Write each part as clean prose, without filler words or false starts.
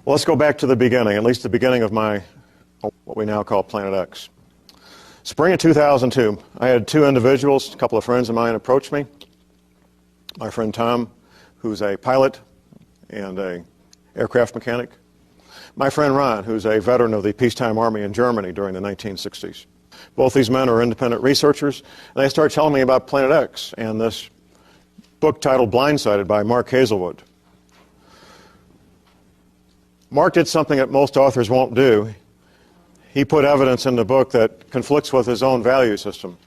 Well, let's go back to the beginning, at least the beginning of my, what we now call Planet X. Spring of 2002, I had two individuals, a couple of friends of mine approach me. My friend Tom, who's a pilot and an aircraft mechanic. My friend Ron, who's a veteran of the peacetime army in Germany during the 1960s. Both these men are independent researchers, and they started telling me about Planet X and this book titled Blindsided by Mark Hazelwood. Mark did something that most authors won't do. He put evidence in the book that conflicts with his own value system.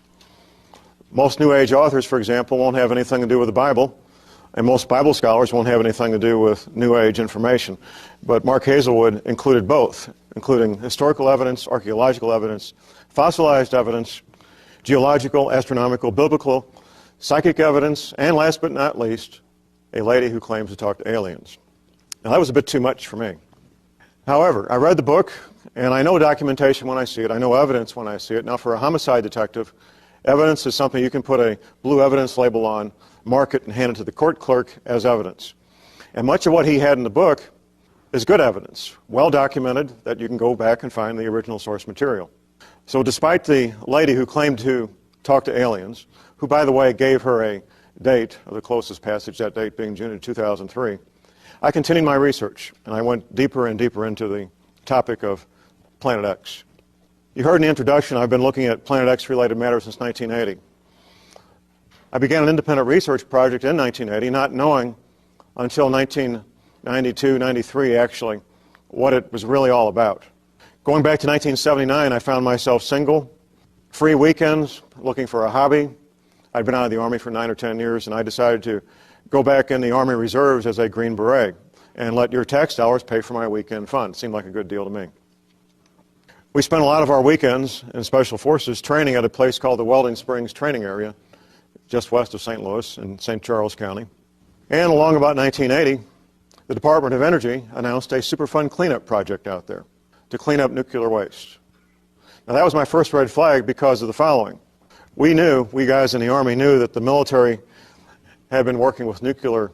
Most New Age authors, for example, won't have anything to do with the Bible, and most Bible scholars won't have anything to do with New Age information. But Mark Hazelwood included both, including historical evidence, archaeological evidence, fossilized evidence, geological, astronomical, biblical, psychic evidence, and last but not least, a lady who claims to talk to aliens. Now, that was a bit too much for me. However, I read the book, and I know documentation when I see it. I know evidence when I see it. Now, for a homicide detective, evidence is something you can put a blue evidence label on, mark it, and hand it to the court clerk as evidence. And much of what he had in the book is good evidence, well documented, that you can go back and find the original source material. So despite the lady who claimed to talk to aliens, who, by the way, gave her a date of the closest passage, that date being June of 2003, I continued my research, and I went deeper and deeper into the topic of Planet X. You heard in the introduction, I've been looking at Planet X-related matters since 1980. I began an independent research project in 1980, not knowing until 1992, 93 actually, what it was really all about. Going back to 1979, I found myself single, free weekends, looking for a hobby. I'd been out of the Army for 9 or 10 years, and I decided to go back in the Army Reserves as a Green Beret and let your tax dollars pay for my weekend fun. It seemed like a good deal to me. We spent a lot of our weekends in Special Forces training at a place called the Welding Springs Training Area, just west of St. Louis in St. Charles County. And along about 1980, the Department of Energy announced a Superfund cleanup project out there to clean up nuclear waste. Now, that was my first red flag because of the following. We guys in the Army knew that the military had been working with nuclear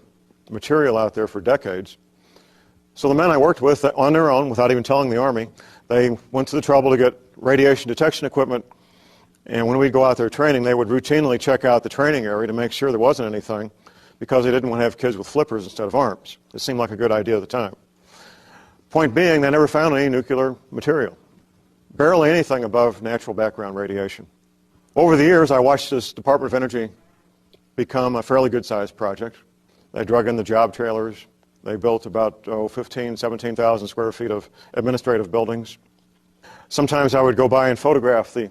material out there for decades. So the men I worked with, on their own, without even telling the Army, they went to the trouble to get radiation detection equipment, and when we'd go out there training, they would routinely check out the training area to make sure there wasn't anything, because they didn't want to have kids with flippers instead of arms. It seemed like a good idea at the time. Point being, they never found any nuclear material. Barely anything above natural background radiation. Over the years, I watched this Department of Energy become a fairly good-sized project. They drug in the job trailers. They built about 15,000, 17,000 square feet of administrative buildings. Sometimes I would go by and photograph the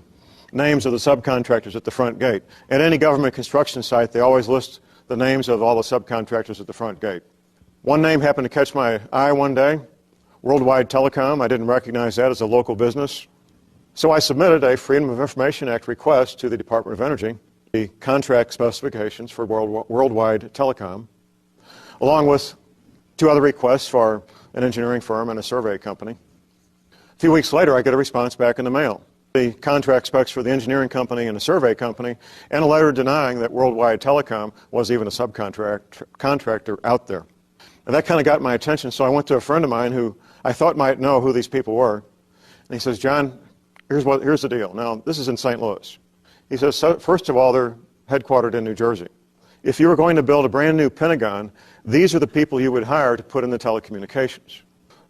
names of the subcontractors at the front gate. At any government construction site, they always list the names of all the subcontractors at the front gate. One name happened to catch my eye one day, Worldwide Telecom. I didn't recognize that as a local business. So I submitted a Freedom of Information Act request to the Department of Energy, the contract specifications for Worldwide Telecom, along with 2 other requests for an engineering firm and a survey company. A few weeks later, I get a response back in the mail. The contract specs for the engineering company and a survey company, and a letter denying that Worldwide Telecom was even a subcontractor out there. And that kind of got my attention, so I went to a friend of mine who I thought might know who these people were. And he says, John, here's the deal. Now, this is in St. Louis. He says, so, first of all, they're headquartered in New Jersey. If you were going to build a brand new Pentagon, these are the people you would hire to put in the telecommunications.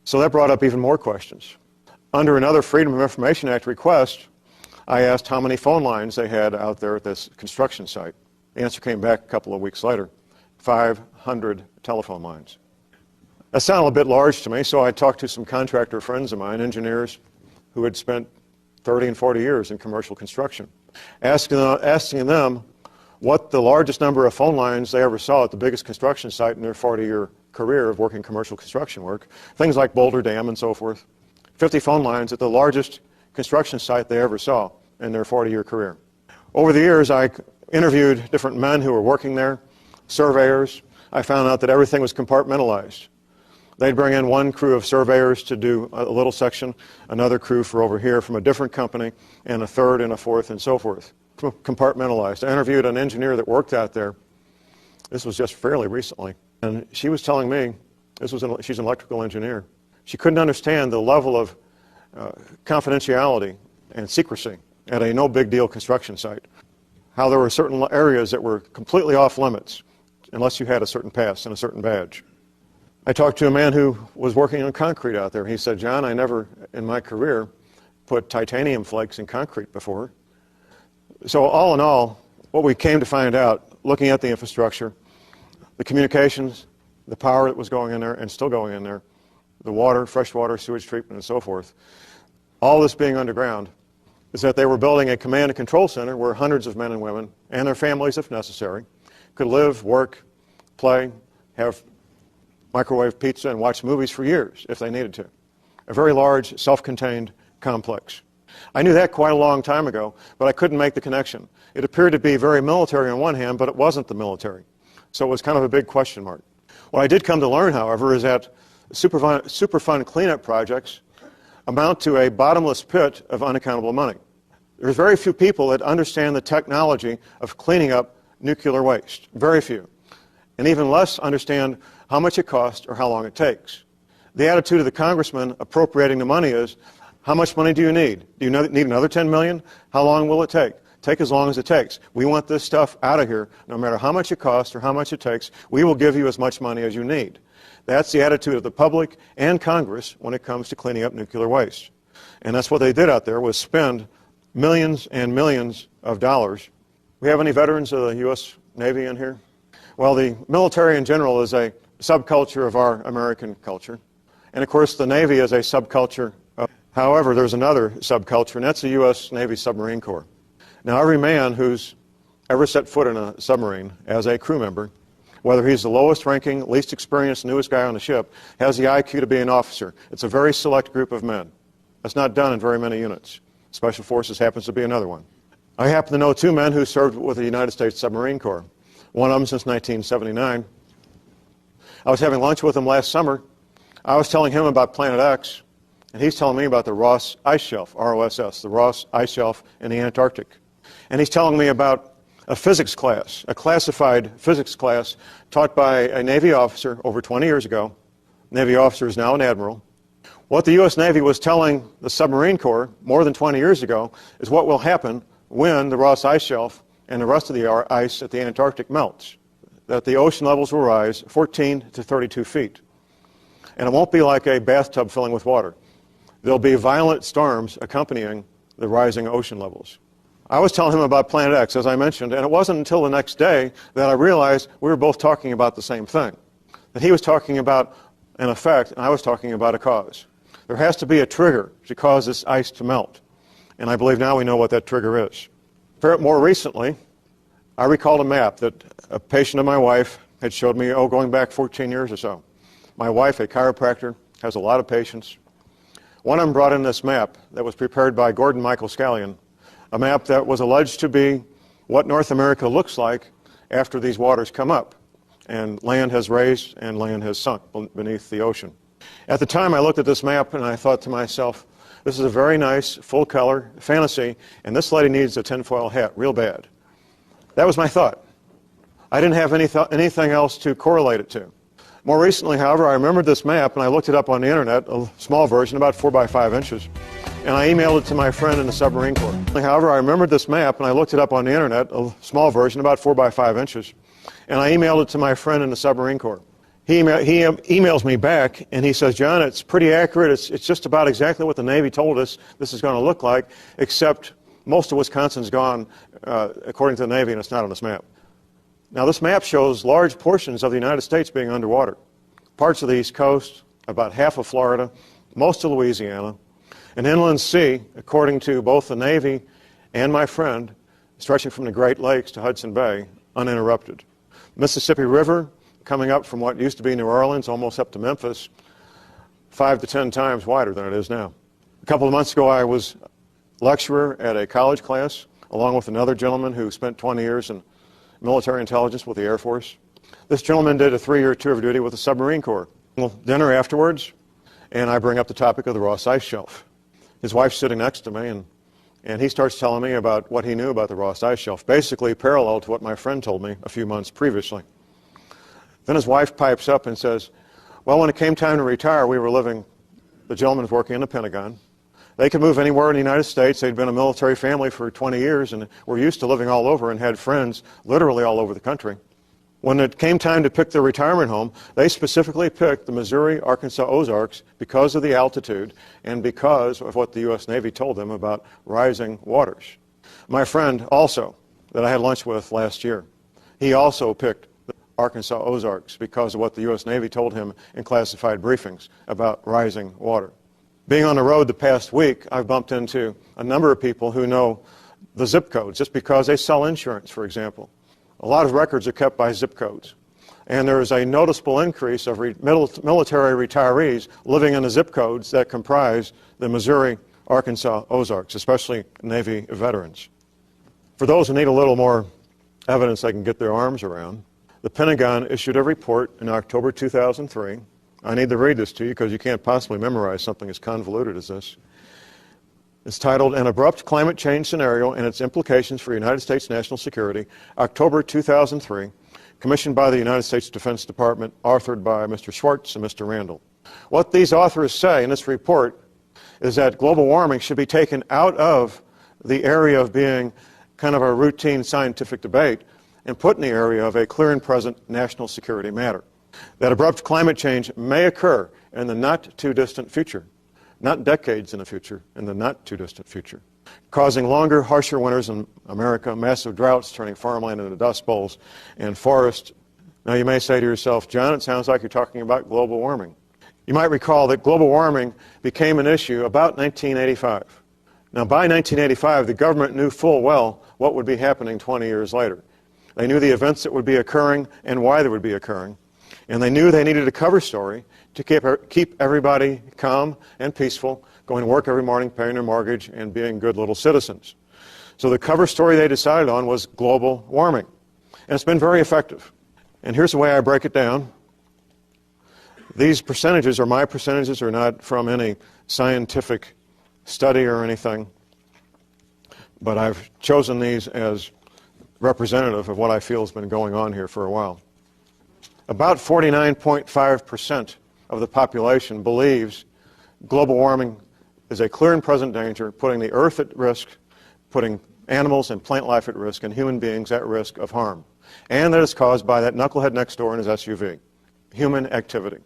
So that brought up even more questions. Under another Freedom of Information Act request, I asked how many phone lines they had out there at this construction site. The answer came back a couple of weeks later, 500 telephone lines. That sounded a bit large to me, so I talked to some contractor friends of mine, engineers who had spent 30 and 40 years in commercial construction, asking them what the largest number of phone lines they ever saw at the biggest construction site in their 40-year career of working commercial construction work, things like Boulder Dam and so forth. 50 phone lines at the largest construction site they ever saw in their 40-year career. Over the years, I interviewed different men who were working there, surveyors. I found out that everything was compartmentalized. They'd bring in one crew of surveyors to do a little section, another crew for over here from a different company, and a third and a fourth and so forth. Compartmentalized. I interviewed an engineer that worked out there. This was just fairly recently. And she was telling me, she's an electrical engineer. She couldn't understand the level of confidentiality and secrecy at a no big deal construction site. How there were certain areas that were completely off limits unless you had a certain pass and a certain badge. I talked to a man who was working on concrete out there. He said, John, I never in my career put titanium flakes in concrete before. So all in all, what we came to find out, looking at the infrastructure, the communications, the power that was going in there and still going in there, the water, fresh water, sewage treatment, and so forth, all this being underground, is that they were building a command and control center where hundreds of men and women, and their families if necessary, could live, work, play, have microwave pizza, and watch movies for years if they needed to. A very large, self-contained complex. I knew that quite a long time ago, but I couldn't make the connection. It appeared to be very military on one hand, but it wasn't the military. So it was kind of a big question mark. What I did come to learn, however, is that Superfund cleanup projects amount to a bottomless pit of unaccountable money. There's very few people that understand the technology of cleaning up nuclear waste. Very few. And even less understand how much it costs or how long it takes. The attitude of the congressman appropriating the money is, how much money do you need? Do you need another 10 million? How long will it take? Take as long as it takes. We want this stuff out of here. No matter how much it costs or how much it takes, we will give you as much money as you need. That's the attitude of the public and Congress when it comes to cleaning up nuclear waste. And that's what they did out there, was spend millions and millions of dollars. We have any veterans of the U.S. Navy in here? Well, the military in general is a subculture of our American culture. And of course, the Navy is a subculture. However, there's another subculture, and that's the U.S. Navy Submarine Corps. Now, every man who's ever set foot in a submarine as a crew member, whether he's the lowest ranking, least experienced, newest guy on the ship, has the IQ to be an officer. It's a very select group of men. That's not done in very many units. Special Forces happens to be another one. I happen to know two men who served with the United States Submarine Corps, one of them since 1979. I was having lunch with him last summer. I was telling him about Planet X, and he's telling me about the Ross Ice Shelf, ROSS, the Ross Ice Shelf in the Antarctic. And he's telling me about a physics class, a classified physics class taught by a Navy officer over 20 years ago. Navy officer is now an admiral. What the U.S. Navy was telling the Submarine Corps more than 20 years ago is what will happen when the Ross Ice Shelf and the rest of the ice at the Antarctic melts. That the ocean levels will rise 14 to 32 feet. And it won't be like a bathtub filling with water. There'll be violent storms accompanying the rising ocean levels. I was telling him about Planet X, as I mentioned, and it wasn't until the next day that I realized we were both talking about the same thing. That he was talking about an effect, and I was talking about a cause. There has to be a trigger to cause this ice to melt. And I believe now we know what that trigger is. More recently, I recalled a map that a patient of my wife had showed me, going back 14 years or so. My wife, a chiropractor, has a lot of patients. One of them brought in this map that was prepared by Gordon Michael Scallion, a map that was alleged to be what North America looks like after these waters come up and land has raised and land has sunk beneath the ocean. At the time I looked at this map and I thought to myself, this is a very nice, full-color fantasy, and this lady needs a tinfoil hat real bad. That was my thought. I didn't have anything else to correlate it to. More recently, however, I remembered this map and I looked it up on the internet, a small version, about 4 by 5 inches, and I emailed it to my friend in the Submarine Corps. However, I remembered this map and I looked it up on the internet, a small version, about 4 by 5 inches, and I emailed it to my friend in the Submarine Corps. He emails me back and he says, John, it's pretty accurate. It's just about exactly what the Navy told us this is going to look like, except most of Wisconsin's gone, according to the Navy, and it's not on this map. Now, this map shows large portions of the United States being underwater. Parts of the East Coast, about half of Florida, most of Louisiana, an inland sea, according to both the Navy and my friend, stretching from the Great Lakes to Hudson Bay, uninterrupted. Mississippi River, coming up from what used to be New Orleans, almost up to Memphis, 5 to 10 times wider than it is now. A couple of months ago, I was lecturer at a college class, along with another gentleman who spent 20 years in military intelligence with the Air Force. This gentleman did a 3-year tour of duty with the Submarine Corps. Dinner afterwards, and I bring up the topic of the Ross Ice Shelf. His wife's sitting next to me, and he starts telling me about what he knew about the Ross Ice Shelf, basically parallel to what my friend told me a few months previously. Then his wife pipes up and says, well, when it came time to retire, we were living the gentleman was working in the Pentagon. They could move anywhere in the United States. They'd been a military family for 20 years and were used to living all over and had friends literally all over the country. When it came time to pick their retirement home, they specifically picked the Missouri, Arkansas Ozarks because of the altitude and because of what the U.S. Navy told them about rising waters. My friend also, that I had lunch with last year, he also picked the Arkansas Ozarks because of what the U.S. Navy told him in classified briefings about rising water. Being on the road the past week, I've bumped into a number of people who know the zip codes just because they sell insurance, for example. A lot of records are kept by zip codes. And there is a noticeable increase of military retirees living in the zip codes that comprise the Missouri, Arkansas Ozarks, especially Navy veterans. For those who need a little more evidence they can get their arms around, the Pentagon issued a report in October 2003. I need to read this to you because you can't possibly memorize something as convoluted as this. It's titled, An Abrupt Climate Change Scenario and Its Implications for United States National Security, October 2003, commissioned by the United States Defense Department, authored by Mr. Schwartz and Mr. Randall. What these authors say in this report is that global warming should be taken out of the area of being kind of a routine scientific debate and put in the area of a clear and present national security matter. That abrupt climate change may occur in the not-too-distant future, not decades in the future, in the not-too-distant future, causing longer, harsher winters in America, massive droughts turning farmland into dust bowls, and forests. Now you may say to yourself, John, it sounds like you're talking about global warming. You might recall that global warming became an issue about 1985. Now by 1985, the government knew full well what would be happening 20 years later. They knew the events that would be occurring and why they would be occurring. And they knew they needed a cover story to keep everybody calm and peaceful, going to work every morning, paying their mortgage, and being good little citizens. So the cover story they decided on was global warming. And it's been very effective. And here's the way I break it down. These percentages are my percentages, are not from any scientific study or anything. But I've chosen these as representative of what I feel has been going on here for a while. About 49.5% of the population believes global warming is a clear and present danger, putting the earth at risk, putting animals and plant life at risk, and human beings at risk of harm. And that it's caused by that knucklehead next door in his SUV, human activity.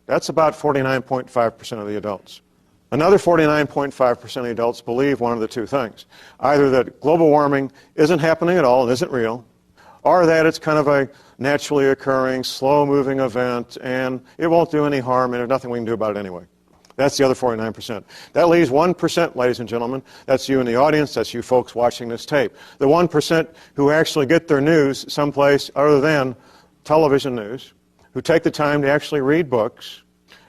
That's about 49.5% of the adults. Another 49.5% of the adults believe one of the two things. Either that global warming isn't happening at all and isn't real, or that it's kind of a naturally occurring, slow-moving event, and it won't do any harm, and there's nothing we can do about it anyway. That's the other 49%. That leaves 1%, ladies and gentlemen. That's you in the audience. That's you folks watching this tape. The 1% who actually get their news someplace other than television news, who take the time to actually read books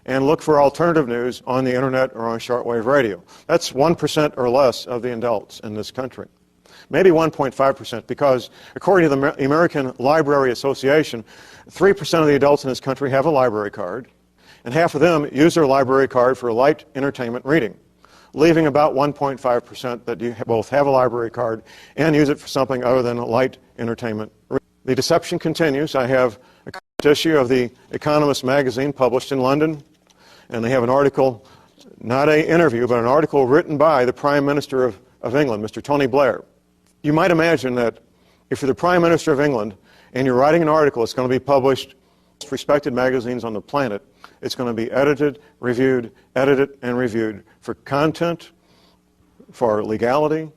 and look for alternative news on the internet or on shortwave radio. That's 1% or less of the adults in this country. Maybe 1.5%, because according to the American Library Association, 3% of the adults in this country have a library card, and half of them use their library card for light entertainment reading, leaving about 1.5% that you both have a library card and use it for something other than light entertainment reading. The deception continues. I have a current issue of The Economist magazine published in London, and they have an article, not an interview, but an article written by the Prime Minister of England, Mr. Tony Blair. You might imagine that if you're the Prime Minister of England and you're writing an article, it's going to be published in the most respected magazines on the planet. It's going to be edited, reviewed, edited, and reviewed for content, for legality,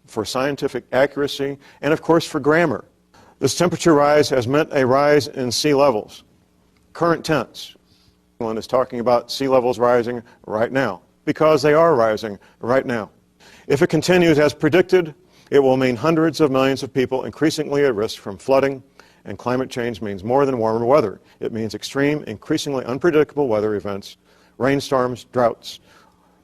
for scientific accuracy, and of course for grammar. This temperature rise has meant a rise in sea levels. Current tense. England is talking about sea levels rising right now, because they are rising right now. If it continues as predicted, it will mean hundreds of millions of people increasingly at risk from flooding, and climate change means more than warmer weather. It means extreme, increasingly unpredictable weather events, rainstorms, droughts,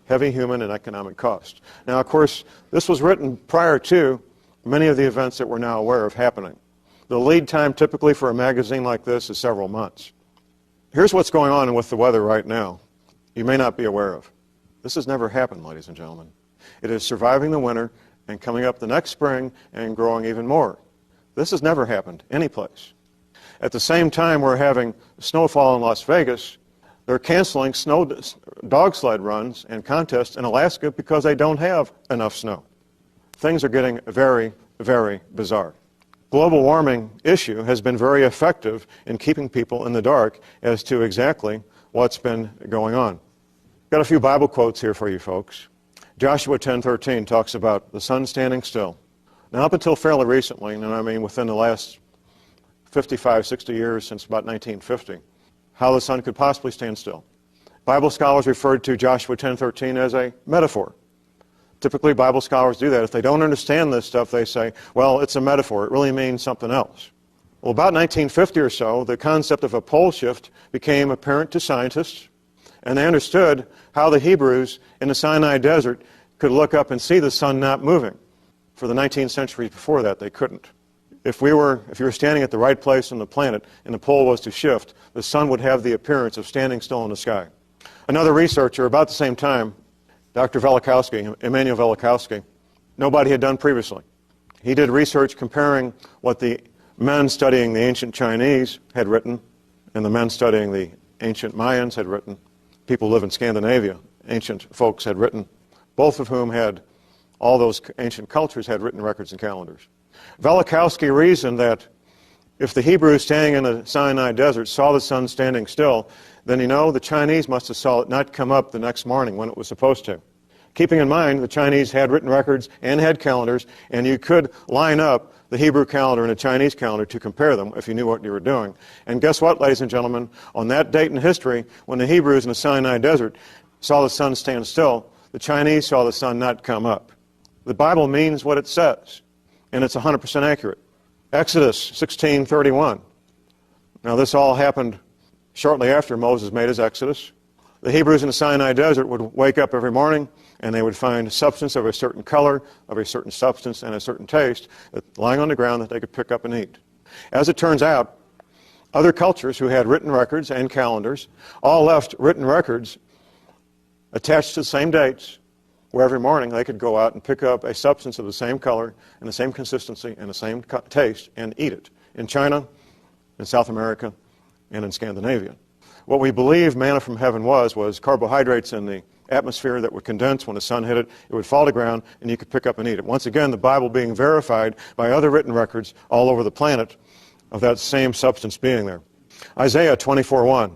heavy human and economic cost. Now, of course, this was written prior to many of the events that we're now aware of happening. The lead time typically for a magazine like this is several months. Here's what's going on with the weather right now you may not be aware of. This has never happened, ladies and gentlemen. It is surviving the winter and coming up the next spring and growing even more. This has never happened anyplace. At the same time we're having snowfall in Las Vegas, They're canceling dog sled runs and contests in Alaska because they don't have enough snow. Things are getting very, very bizarre. Global warming issue has been very effective in keeping people in the dark as to exactly what's been going on. Got a few Bible quotes here for you folks. Joshua 10:13 talks about the sun standing still. Now, up until fairly recently, and I mean within the last 55, 60 years, since about 1950, how the sun could possibly stand still. Bible scholars referred to Joshua 10:13 as a metaphor. Typically, Bible scholars do that. If they don't understand this stuff, they say, well, it's a metaphor. It really means something else. Well, about 1950 or so, the concept of a pole shift became apparent to scientists, and they understood how the Hebrews in the Sinai desert could look up and see the sun not moving. For the 19th century before that, they couldn't. If you were standing at the right place on the planet and the pole was to shift, the sun would have the appearance of standing still in the sky. Another researcher, about the same time, Dr. Velikovsky, Emanuel Velikovsky, nobody had done previously. He did research comparing what the men studying the ancient Chinese had written and the men studying the ancient Mayans had written. People who live in Scandinavia, ancient folks had written, both of whom had, all those ancient cultures had written records and calendars. Velikovsky reasoned that if the Hebrews standing in the Sinai desert saw the sun standing still, then the Chinese must have saw it not come up the next morning when it was supposed to. Keeping in mind the Chinese had written records and had calendars, and you could line up the Hebrew calendar and the Chinese calendar to compare them if you knew what you were doing. And guess what, ladies and gentlemen? On that date in history, when the Hebrews in the Sinai desert saw the sun stand still, the Chinese saw the sun not come up. The Bible means what it says, and it's 100% accurate. Exodus 16:31. Now, this all happened shortly after Moses made his exodus. The Hebrews in the Sinai desert would wake up every morning and they would find substance of a certain color, of a certain substance, and a certain taste lying on the ground that they could pick up and eat. As it turns out, other cultures who had written records and calendars all left written records attached to the same dates, where every morning they could go out and pick up a substance of the same color and the same consistency and the same taste and eat it in China, in South America, and in Scandinavia. What we believe manna from heaven was carbohydrates in the atmosphere that would condense when the sun hit it. It would fall to ground, and you could pick up and eat it. Once again, the Bible being verified by other written records all over the planet of that same substance being there. Isaiah 24:1.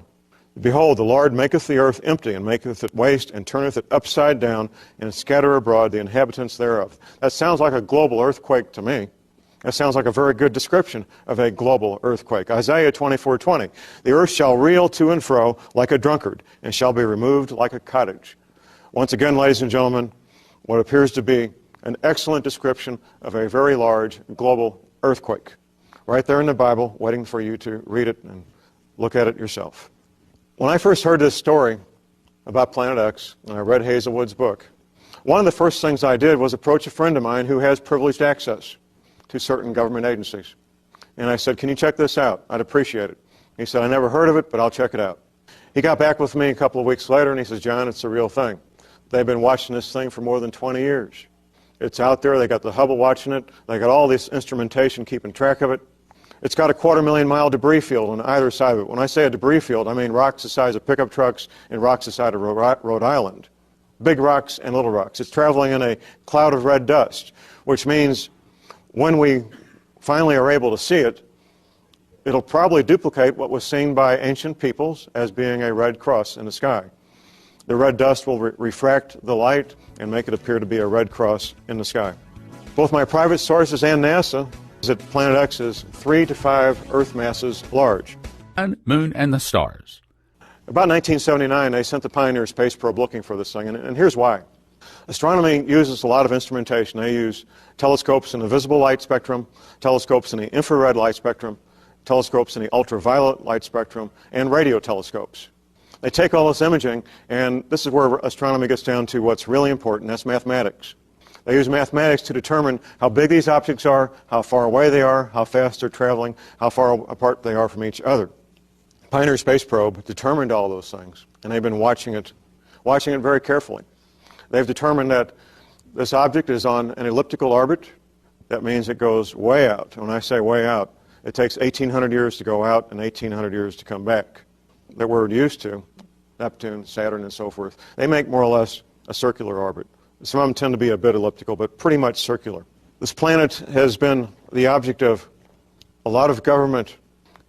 Behold, the Lord maketh the earth empty, and maketh it waste, and turneth it upside down, and scatter abroad the inhabitants thereof. That sounds like a global earthquake to me. That sounds like a very good description of a global earthquake. Isaiah 24:20. The earth shall reel to and fro like a drunkard, and shall be removed like a cottage. Once again, ladies and gentlemen, what appears to be an excellent description of a very large global earthquake. Right there in the Bible, waiting for you to read it and look at it yourself. When I first heard this story about Planet X, and I read Hazelwood's book, one of the first things I did was approach a friend of mine who has privileged access to certain government agencies. And I said, can you check this out? I'd appreciate it. He said, I never heard of it, but I'll check it out. He got back with me a couple of weeks later, and he says, John, it's a real thing. They've been watching this thing for more than 20 years. It's out there. They got the Hubble watching it. They got all this instrumentation keeping track of it. It's got a 250,000-mile debris field on either side of it. When I say a debris field, I mean rocks the size of pickup trucks and rocks the size of Rhode Island. Big rocks and little rocks. It's traveling in a cloud of red dust, which means when we finally are able to see it, it'll probably duplicate what was seen by ancient peoples as being a red cross in the sky. The red dust will refract the light and make it appear to be a red cross in the sky. Both my private sources and NASA that Planet X is 3 to 5 Earth masses large. And Moon and the Stars. About 1979, they sent the Pioneer space probe looking for this thing, and here's why. Astronomy uses a lot of instrumentation. They use telescopes in the visible light spectrum, telescopes in the infrared light spectrum, telescopes in the ultraviolet light spectrum, and radio telescopes. They take all this imaging, and this is where astronomy gets down to what's really important, that's mathematics. They use mathematics to determine how big these objects are, how far away they are, how fast they're traveling, how far apart they are from each other. Pioneer space probe determined all those things, and they've been watching it very carefully. They've determined that this object is on an elliptical orbit. That means it goes way out. When I say way out, it takes 1,800 years to go out and 1,800 years to come back. That we're used to Neptune, Saturn, and so forth. They make more or less a circular orbit. Some of them tend to be a bit elliptical, but pretty much circular. This planet has been the object of a lot of government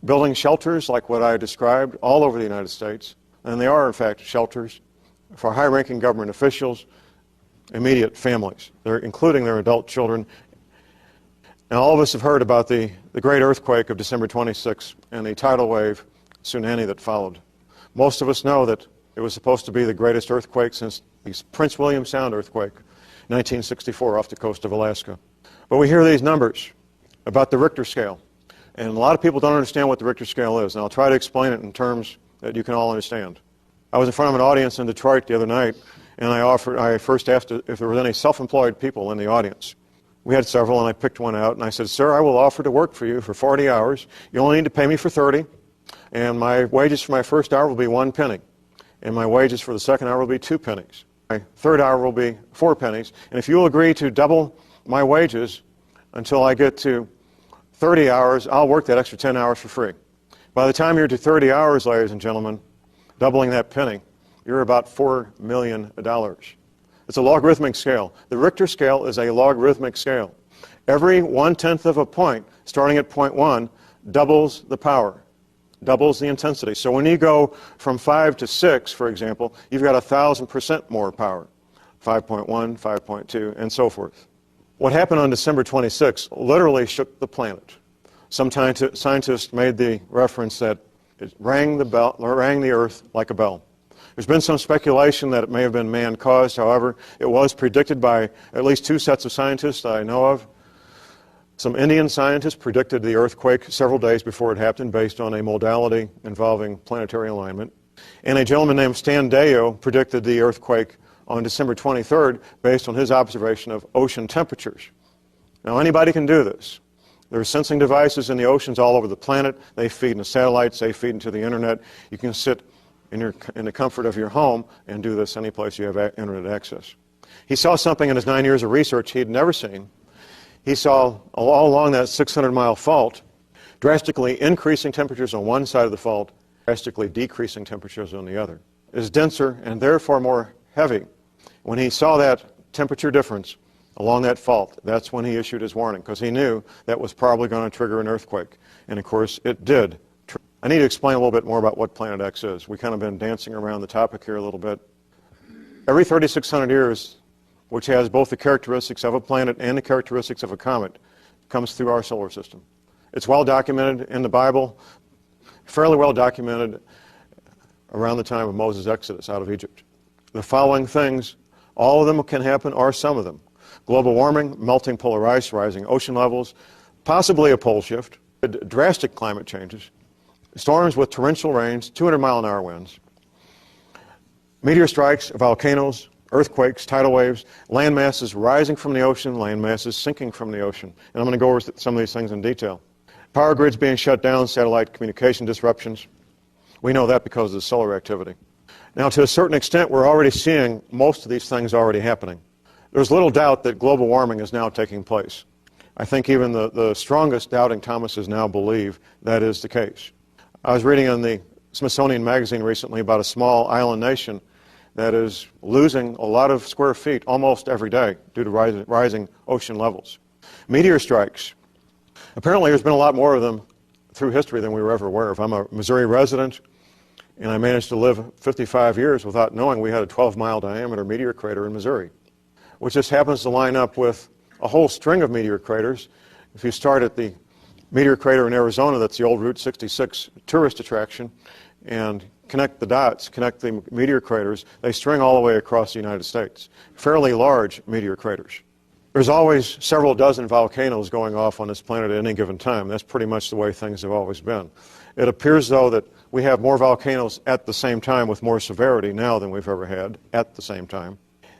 building shelters, like what I described, all over the United States. And they are, in fact, shelters for high-ranking government officials, immediate families, including their adult children. And all of us have heard about the great earthquake of December 26 and the tidal wave tsunami that followed. Most of us know that it was supposed to be the greatest earthquake since the Prince William Sound earthquake, 1964, off the coast of Alaska. But we hear these numbers about the Richter scale, and a lot of people don't understand what the Richter scale is, and I'll try to explain it in terms that you can all understand. I was in front of an audience in Detroit the other night, and I first asked if there were any self-employed people in the audience. We had several, and I picked one out, and I said, "Sir, I will offer to work for you for 40 hours. You only need to pay me for 30, and my wages for my first hour will be 1 penny, and my wages for the second hour will be 2 pennies. My third hour will be 4 pennies, and if you will agree to double my wages until I get to 30 hours, I'll work that extra 10 hours for free." By the time you're to 30 hours, ladies and gentlemen, doubling that penny, you're about $4 million. It's a logarithmic scale. The Richter scale is a logarithmic scale. Every 1/10 of a point, starting at point 1, doubles the power, doubles the intensity. So when you go from 5 to 6, for example, you've got 1,000% more power, 5.1, 5.2, and so forth. What happened on December 26 literally shook the planet. Some scientists made the reference that it rang the earth like a bell. There's been some speculation that it may have been man-caused. However, it was predicted by at least 2 sets of scientists that I know of. Some Indian scientists predicted the earthquake several days before it happened based on a modality involving planetary alignment. And a gentleman named Stan Deyo predicted the earthquake on December 23rd based on his observation of ocean temperatures. Now, anybody can do this. There are sensing devices in the oceans all over the planet. They feed into satellites. They feed into the internet. You can sit in the comfort of your home and do this any place you have internet access. He saw something in his 9 years of research he had never seen. He saw all along that 600-mile fault drastically increasing temperatures on one side of the fault, drastically decreasing temperatures on the other. It is denser and therefore more heavy. When he saw that temperature difference along that fault, that's when he issued his warning, because he knew that was probably going to trigger an earthquake. And of course, it did. I need to explain a little bit more about what Planet X is. We've kind of been dancing around the topic here a little bit. Every 3,600 years, which has both the characteristics of a planet and the characteristics of a comet, comes through our solar system. It's well documented in the Bible, fairly well documented around the time of Moses' exodus out of Egypt. The following things, all of them can happen, or some of them. Global warming, melting polar ice, rising ocean levels, possibly a pole shift, drastic climate changes, storms with torrential rains, 200-mile-an-hour winds, meteor strikes, volcanoes, earthquakes, tidal waves, land masses rising from the ocean, land masses sinking from the ocean. And I'm going to go over some of these things in detail. Power grids being shut down, satellite communication disruptions. We know that because of the solar activity. Now, to a certain extent, we're already seeing most of these things already happening. There's little doubt that global warming is now taking place. I think even the strongest doubting Thomases now believe that is the case. I was reading in the Smithsonian Magazine recently about a small island nation that is losing a lot of square feet almost every day due to rising ocean levels. Meteor strikes. Apparently there's been a lot more of them through history than we were ever aware of. I'm a Missouri resident, and I managed to live 55 years without knowing we had a 12-mile diameter meteor crater in Missouri, which just happens to line up with a whole string of meteor craters. If you start at the meteor crater in Arizona, that's the old Route 66 tourist attraction, and connect the dots, connect the meteor craters, they string all the way across the United States. Fairly large meteor craters. There's always several dozen volcanoes going off on this planet at any given time. That's pretty much the way things have always been. It appears, though, that we have more volcanoes at the same time with more severity now than we've ever had at the same time.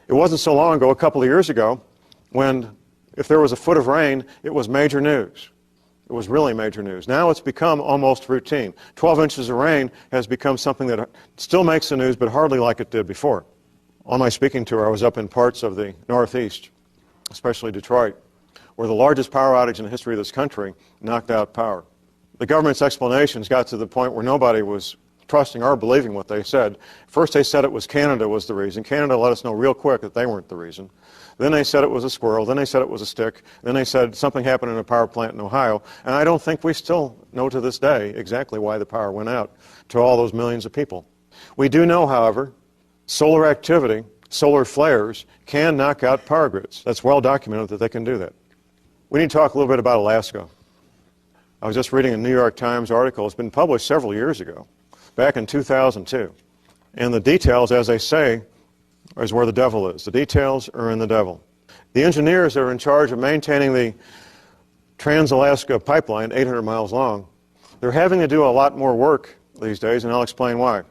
It wasn't so long ago, a couple of years ago, when if there was a foot of rain, it was major news. It was really major news. Now it's become almost routine. 12 inches of rain has become something that still makes the news, but hardly like it did before. On my speaking tour, I was up in parts of the Northeast, especially Detroit, where the largest power outage in the history of this country knocked out power. The government's explanations got to the point where nobody was trusting or believing what they said. First they said it was Canada was the reason. Canada let us know real quick that they weren't the reason. Then they said it was a squirrel. Then they said it was a stick. Then they said something happened in a power plant in Ohio. And I don't think we still know to this day exactly why the power went out to all those millions of people. We do know, however, solar activity, solar flares, can knock out power grids. That's well documented that they can do that. We need to talk a little bit about Alaska. I was just reading a New York Times article. It's been published several years ago, back in 2002. And the details, as they say, is where the devil is. The details are in the devil. The engineers that are in charge of maintaining the Trans-Alaska pipeline, 800 miles long, they're having to do a lot more work these days, and I'll explain why.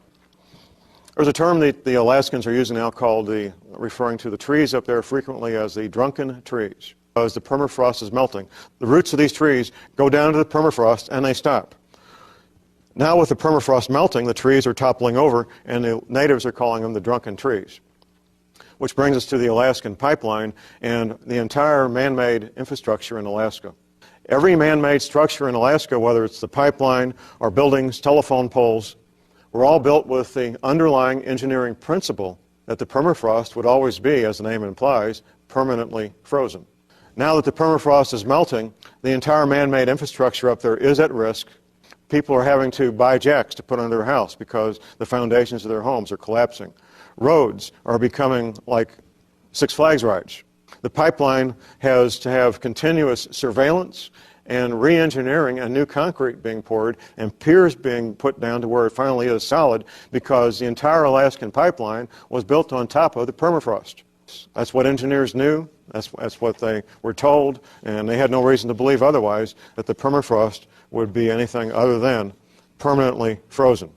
There's a term that the Alaskans are using now called referring to the trees up there frequently as the drunken trees, because the permafrost is melting. The roots of these trees go down to the permafrost and they stop. Now with the permafrost melting, the trees are toppling over, and the natives are calling them the drunken trees. Which brings us to the Alaskan pipeline and the entire man-made infrastructure in Alaska. Every man-made structure in Alaska, whether it's the pipeline or buildings, telephone poles, were all built with the underlying engineering principle that the permafrost would always be, as the name implies, permanently frozen. Now that the permafrost is melting, the entire man-made infrastructure up there is at risk. People are having to buy jacks to put under their house because the foundations of their homes are collapsing. Roads are becoming like Six Flags rides. The pipeline has to have continuous surveillance and re-engineering and new concrete being poured and piers being put down to where it finally is solid, because the entire Alaskan pipeline was built on top of the permafrost. That's what engineers knew, that's what they were told, and they had no reason to believe otherwise, that the permafrost would be anything other than permanently frozen.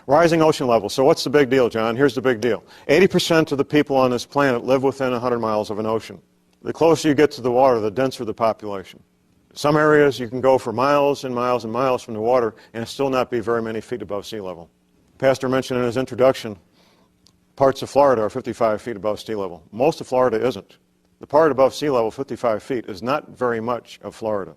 Rising ocean levels. So what's the big deal, John? Here's the big deal. 80% of the people on this planet live within 100 miles of an ocean. The closer you get to the water, the denser the population. Some areas you can go for miles and miles and miles from the water and still not be very many feet above sea level. Pastor mentioned in his introduction, parts of Florida are 55 feet above sea level. Most of Florida isn't. The part above sea level, 55 feet, is not very much of Florida.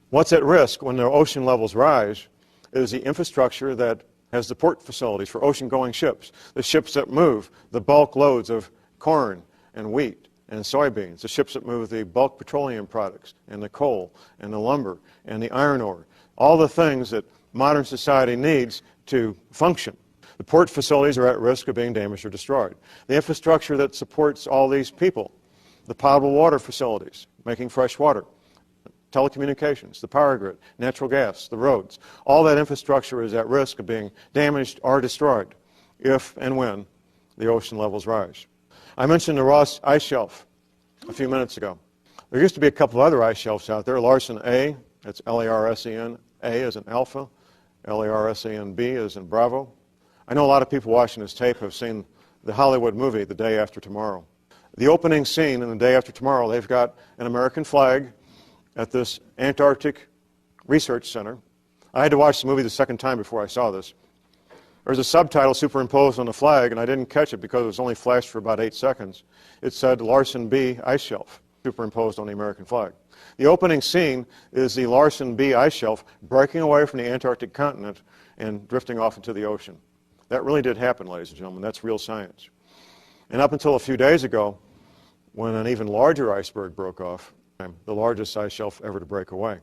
What's at risk when the ocean levels rise is the infrastructure that has the port facilities for ocean-going ships, the ships that move the bulk loads of corn and wheat and soybeans, the ships that move the bulk petroleum products and the coal and the lumber and the iron ore, all the things that modern society needs to function. The port facilities are at risk of being damaged or destroyed. The infrastructure that supports all these people, the potable water facilities, making fresh water, telecommunications, the power grid, natural gas, the roads, all that infrastructure is at risk of being damaged or destroyed if and when the ocean levels rise. I mentioned the Ross Ice Shelf a few minutes ago. There used to be a couple of other ice shelves out there. Larsen A, that's L-A-R-S-E-N, A as in Alpha, L-A-R-S-E-N-B as in Bravo. I know a lot of people watching this tape have seen the Hollywood movie, The Day After Tomorrow. The opening scene in The Day After Tomorrow, they've got an American flag at this Antarctic research center. I had to watch the movie the second time before I saw this. There's a subtitle superimposed on the flag, and I didn't catch it because it was only flashed for about 8 seconds. It said Larsen B Ice Shelf, superimposed on the American flag. The opening scene is the Larsen B Ice Shelf breaking away from the Antarctic continent and drifting off into the ocean. That really did happen, ladies and gentlemen. That's real science. And up until a few days ago, when an even larger iceberg broke off, the largest ice shelf ever to break away.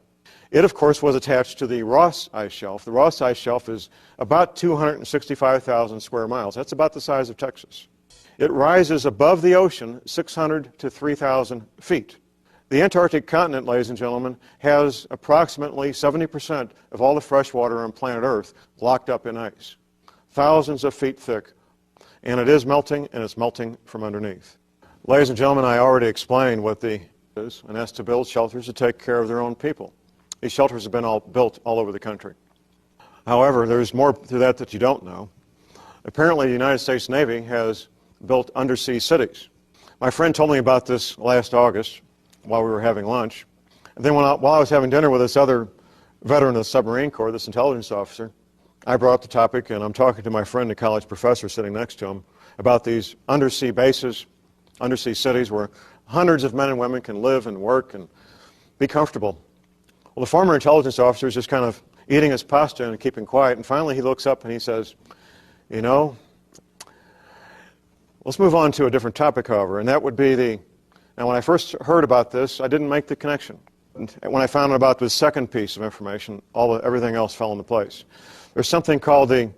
It, of course, was attached to the Ross Ice Shelf. The Ross Ice Shelf is about 265,000 square miles. That's about the size of Texas. It rises above the ocean 600 to 3,000 feet. The Antarctic continent, ladies and gentlemen, has approximately 70% of all the fresh water on planet Earth locked up in ice. Thousands of feet thick. And it is melting, and it's melting from underneath. Ladies and gentlemen, I already explained what the is, and that's to build shelters to take care of their own people. These shelters have been built all over the country. However, there's more to that you don't know. Apparently, the United States Navy has built undersea cities. My friend told me about this last August while we were having lunch. And then while I was having dinner with this other veteran of the submarine corps, this intelligence officer, I brought up the topic, and I'm talking to my friend, the college professor sitting next to him, about these undersea bases, undersea cities where hundreds of men and women can live and work and be comfortable. Well, the former intelligence officer is just kind of eating his pasta and keeping quiet. And finally he looks up and he says, you know, let's move on to a different topic, however, and that would be now when I first heard about this, I didn't make the connection. And when I found out about the second piece of information, everything else fell into place. There's something called the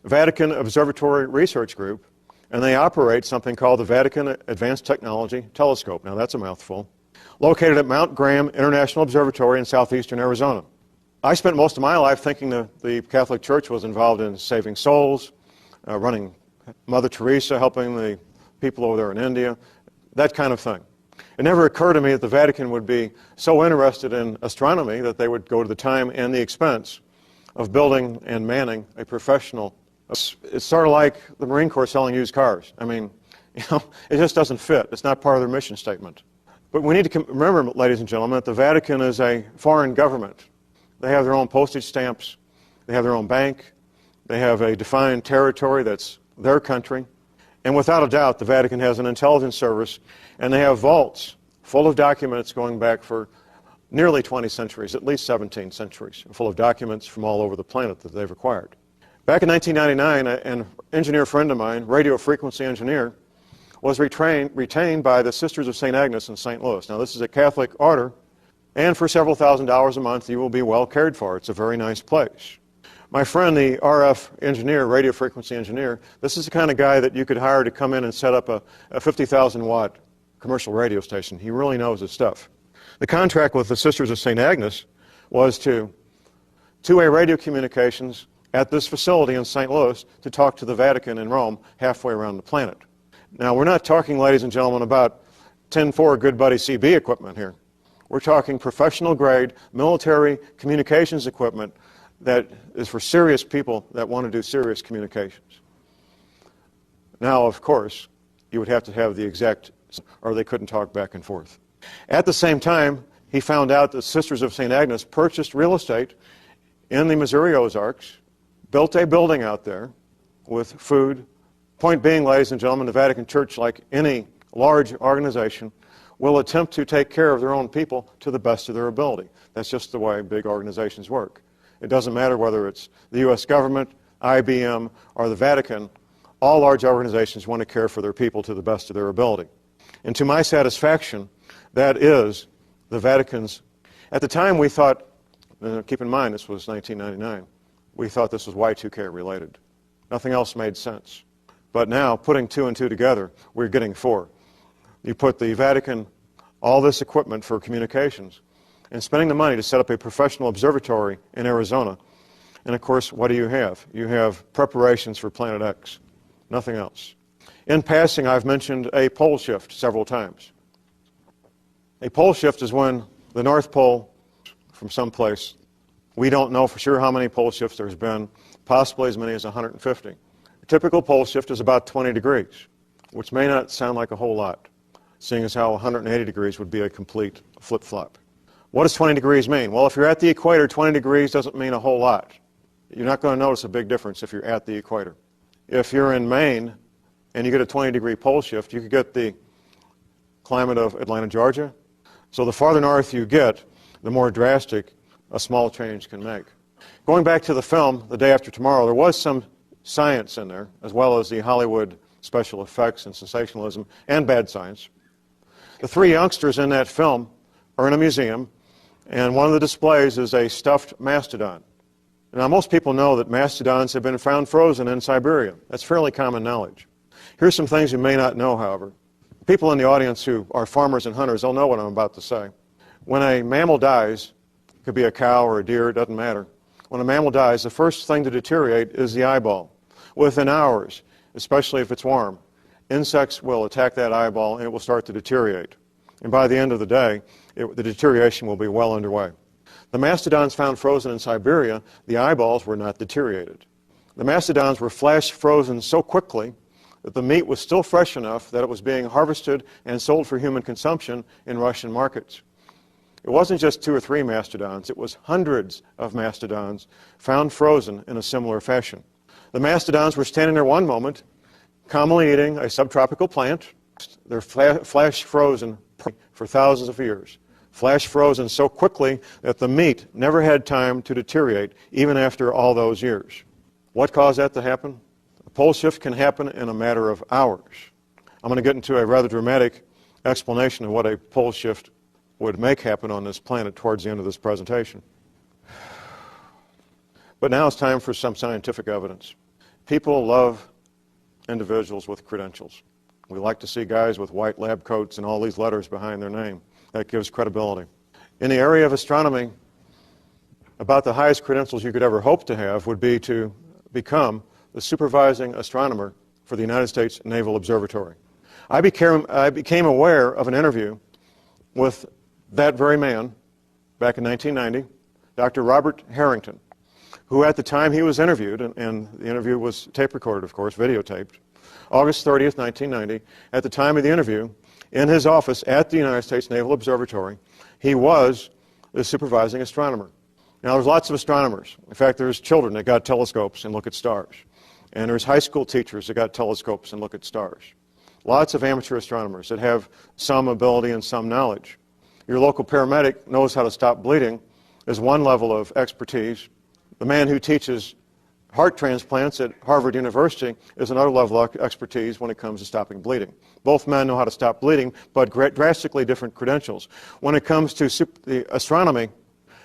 Vatican Observatory Research Group, and they operate something called the Vatican Advanced Technology Telescope. Now that's a mouthful. Located at Mount Graham International Observatory in southeastern Arizona. I spent most of my life thinking the Catholic Church was involved in saving souls, running Mother Teresa, helping the people over there in India, that kind of thing. It never occurred to me that the Vatican would be so interested in astronomy that they would go to the time and the expense of building and manning a professional. It's sort of like the Marine Corps selling used cars. I mean, you know, it just doesn't fit. It's not part of their mission statement. But we need to remember, ladies and gentlemen, that the Vatican is a foreign government. They have their own postage stamps. They have their own bank. They have a defined territory that's their country. And without a doubt, the Vatican has an intelligence service, and they have vaults full of documents going back for nearly 20 centuries, at least 17 centuries, full of documents from all over the planet that they've acquired. Back in 1999, an engineer friend of mine, radio frequency engineer, was retained by the Sisters of St. Agnes in St. Louis. Now, this is a Catholic order, and for several $1,000s a month, you will be well cared for. It's a very nice place. My friend, the RF engineer, radio frequency engineer, this is the kind of guy that you could hire to come in and set up a 50,000-watt commercial radio station. He really knows his stuff. The contract with the Sisters of St. Agnes was to two-way radio communications at this facility in St. Louis to talk to the Vatican in Rome halfway around the planet. Now, we're not talking, ladies and gentlemen, about 10-4 Good Buddy CB equipment here. We're talking professional-grade military communications equipment that is for serious people that want to do serious communications. Now, of course, you would have to have the exact, or they couldn't talk back and forth. At the same time, he found out that Sisters of St. Agnes purchased real estate in the Missouri Ozarks, built a building out there with food. Point being, ladies and gentlemen, the Vatican Church, like any large organization, will attempt to take care of their own people to the best of their ability. That's just the way big organizations work. It doesn't matter whether it's the U.S. government, IBM, or the Vatican. All large organizations want to care for their people to the best of their ability. And to my satisfaction, that is the Vatican's. At the time we thought, keep in mind this was 1999, we thought this was Y2K related. Nothing else made sense. But now, putting two and two together, we're getting four. You put the Vatican, all this equipment for communications, and spending the money to set up a professional observatory in Arizona. And of course, what do you have? You have preparations for Planet X. Nothing else. In passing, I've mentioned a pole shift several times. A pole shift is when the North Pole, from someplace, we don't know for sure how many pole shifts there's been, possibly as many as 150. A typical pole shift is about 20 degrees, which may not sound like a whole lot, seeing as how 180 degrees would be a complete flip-flop. What does 20 degrees mean? Well, if you're at the equator, 20 degrees doesn't mean a whole lot. You're not going to notice a big difference if you're at the equator. If you're in Maine and you get a 20-degree pole shift, you could get the climate of Atlanta, Georgia. So the farther north you get, the more drastic a small change can make. Going back to the film, The Day After Tomorrow, there was some science in there, as well as the Hollywood special effects and sensationalism and bad science. The three youngsters in that film are in a museum, and one of the displays is a stuffed mastodon. Now, most people know that mastodons have been found frozen in Siberia. That's fairly common knowledge. Here's some things you may not know, however. People in the audience who are farmers and hunters, they'll know what I'm about to say. When a mammal dies, it could be a cow or a deer, it doesn't matter. When a mammal dies, the first thing to deteriorate is the eyeball. Within hours, especially if it's warm, insects will attack that eyeball and it will start to deteriorate. And by the end of the day, the deterioration will be well underway. The mastodons found frozen in Siberia, the eyeballs were not deteriorated. The mastodons were flash frozen so quickly that the meat was still fresh enough that it was being harvested and sold for human consumption in Russian markets. It wasn't just 2 or 3 mastodons, it was hundreds of mastodons found frozen in a similar fashion. The mastodons were standing there one moment, calmly eating a subtropical plant. They're flash frozen for thousands of years. flash frozen so quickly that the meat never had time to deteriorate, even after all those years. What caused that to happen? A pole shift can happen in a matter of hours. I'm going to get into a rather dramatic explanation of what a pole shift would make happen on this planet towards the end of this presentation. But now it's time for some scientific evidence. People love individuals with credentials. We like to see guys with white lab coats and all these letters behind their name. That gives credibility. In the area of astronomy, about the highest credentials you could ever hope to have would be to become the supervising astronomer for the United States Naval Observatory. I became aware of an interview with that very man back in 1990, Dr. Robert Harrington, who at the time he was interviewed, and the interview was tape recorded, of course, videotaped, August 30th, 1990, at the time of the interview, in his office at the United States Naval Observatory, he was the supervising astronomer. Now, there's lots of astronomers. In fact, there's children that got telescopes and look at stars. And there's high school teachers that got telescopes and look at stars. Lots of amateur astronomers that have some ability and some knowledge. Your local paramedic knows how to stop bleeding is one level of expertise. The man who teaches heart transplants at Harvard University is another level of expertise when it comes to stopping bleeding. Both men know how to stop bleeding, but drastically different credentials. When it comes to the astronomy,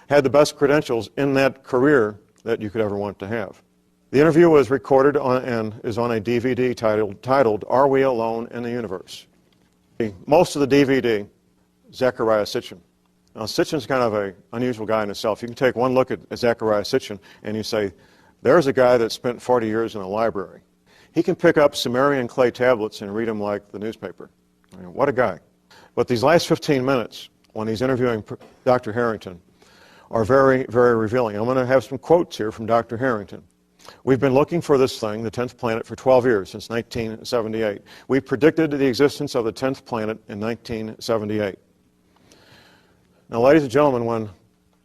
had the best credentials in that career that you could ever want to have. The interview was recorded and is on a DVD titled Are We Alone in the Universe? Most of the DVD, Zecharia Sitchin. Now, Sitchin's kind of an unusual guy in himself. You can take one look at Zecharia Sitchin and you say, there's a guy that spent 40 years in a library. He can pick up Sumerian clay tablets and read them like the newspaper. I mean, what a guy. But these last 15 minutes, when he's interviewing Dr. Harrington, are very, very revealing. I'm going to have some quotes here from Dr. Harrington. We've been looking for this thing, the 10th planet, for 12 years, since 1978. We predicted the existence of the 10th planet in 1978. Now, ladies and gentlemen, when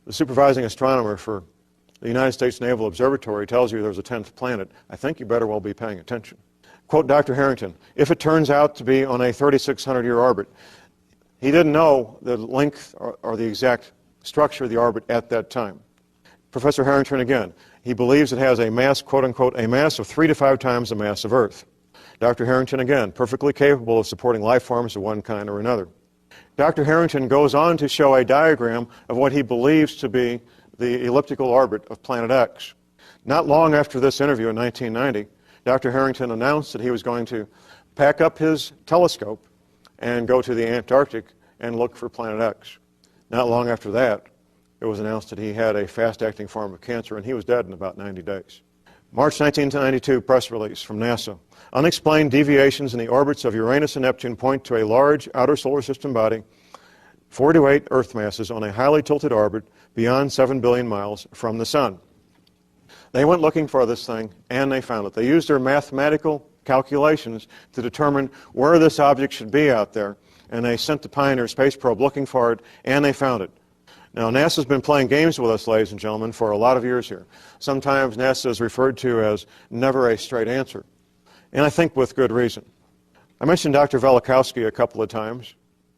the supervising astronomer for the United States Naval Observatory tells you there's a 10th planet, I think you better well be paying attention. Quote Dr. Harrington, if it turns out to be on a 3,600-year orbit, he didn't know the length or the exact structure of the orbit at that time. Professor Harrington again, he believes it has a mass, quote-unquote, a mass of 3 to 5 times the mass of Earth. Dr. Harrington again, perfectly capable of supporting life forms of one kind or another. Dr. Harrington goes on to show a diagram of what he believes to be the elliptical orbit of planet X. Not long after this interview in 1990, Dr. Harrington announced that he was going to pack up his telescope and go to the Antarctic and look for planet X. Not long after that, it was announced that he had a fast-acting form of cancer, and he was dead in about 90 days. March 1992 press release from NASA. Unexplained deviations in the orbits of Uranus and Neptune point to a large outer solar system body, 4 to 8 Earth masses on a highly tilted orbit beyond 7 billion miles from the Sun. They went looking for this thing, and they found it. They used their mathematical calculations to determine where this object should be out there, and they sent the Pioneer space probe looking for it, and they found it. Now, NASA's been playing games with us, ladies and gentlemen, for a lot of years here. Sometimes NASA is referred to as never a straight answer, and I think with good reason. I mentioned Dr. Velikovsky a couple of times.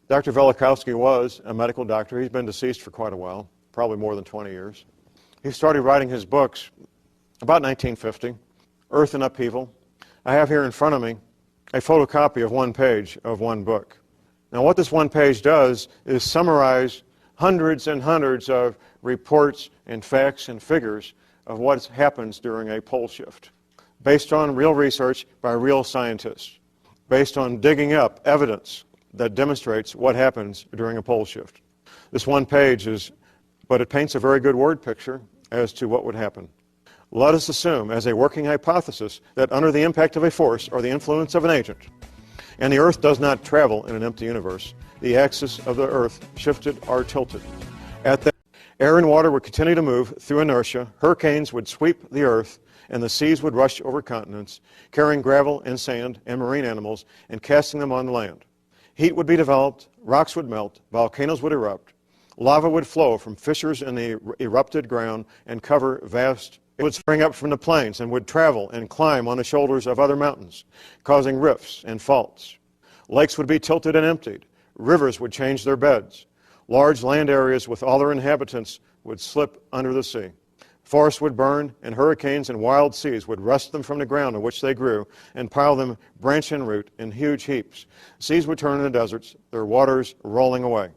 Dr. Velikovsky was a medical doctor. He's been deceased for quite a while, probably more than 20 years. He started writing his books about 1950, Earth in Upheaval. I have here in front of me a photocopy of one page of one book. Now, what this one page does is summarize hundreds and hundreds of reports and facts and figures of what happens during a pole shift, based on real research by real scientists, based on digging up evidence that demonstrates what happens during a pole shift. This one page but it paints a very good word picture as to what would happen. Let us assume, as a working hypothesis, that under the impact of a force or the influence of an agent, and the Earth does not travel in an empty universe, the axis of the Earth shifted or tilted. At that, air and water would continue to move through inertia, hurricanes would sweep the Earth, and the seas would rush over continents, carrying gravel and sand and marine animals and casting them on the land. Heat would be developed, rocks would melt, volcanoes would erupt, lava would flow from fissures in the erupted ground and cover vast. It would spring up from the plains and would travel and climb on the shoulders of other mountains, causing rifts and faults. Lakes would be tilted and emptied. Rivers would change their beds. Large land areas with all their inhabitants would slip under the sea. Forests would burn, and hurricanes and wild seas would wrest them from the ground on which they grew and pile them branch and root in huge heaps. Seas would turn into deserts, their waters rolling away.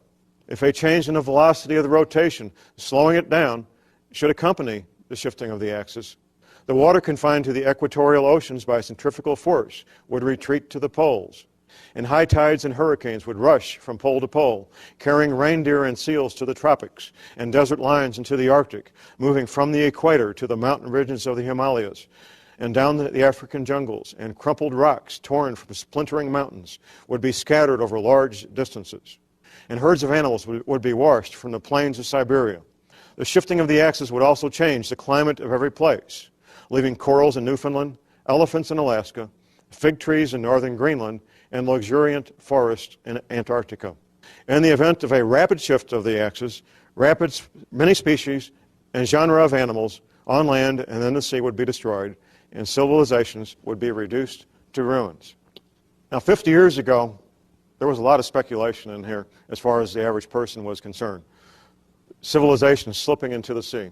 If a change in the velocity of the rotation, slowing it down, should accompany the shifting of the axis, the water confined to the equatorial oceans by centrifugal force would retreat to the poles, and high tides and hurricanes would rush from pole to pole, carrying reindeer and seals to the tropics and desert lions into the Arctic, moving from the equator to the mountain ridges of the Himalayas and down the African jungles, and crumpled rocks torn from splintering mountains would be scattered over large distances, and herds of animals would be washed from the plains of Siberia. The shifting of the axis would also change the climate of every place, leaving corals in Newfoundland, elephants in Alaska, fig trees in northern Greenland, and luxuriant forests in Antarctica. In the event of a rapid shift of the axis, many species and genera of animals on land and in the sea would be destroyed, and civilizations would be reduced to ruins. Now, 50 years ago, there was a lot of speculation in here as far as the average person was concerned. Civilization slipping into the sea.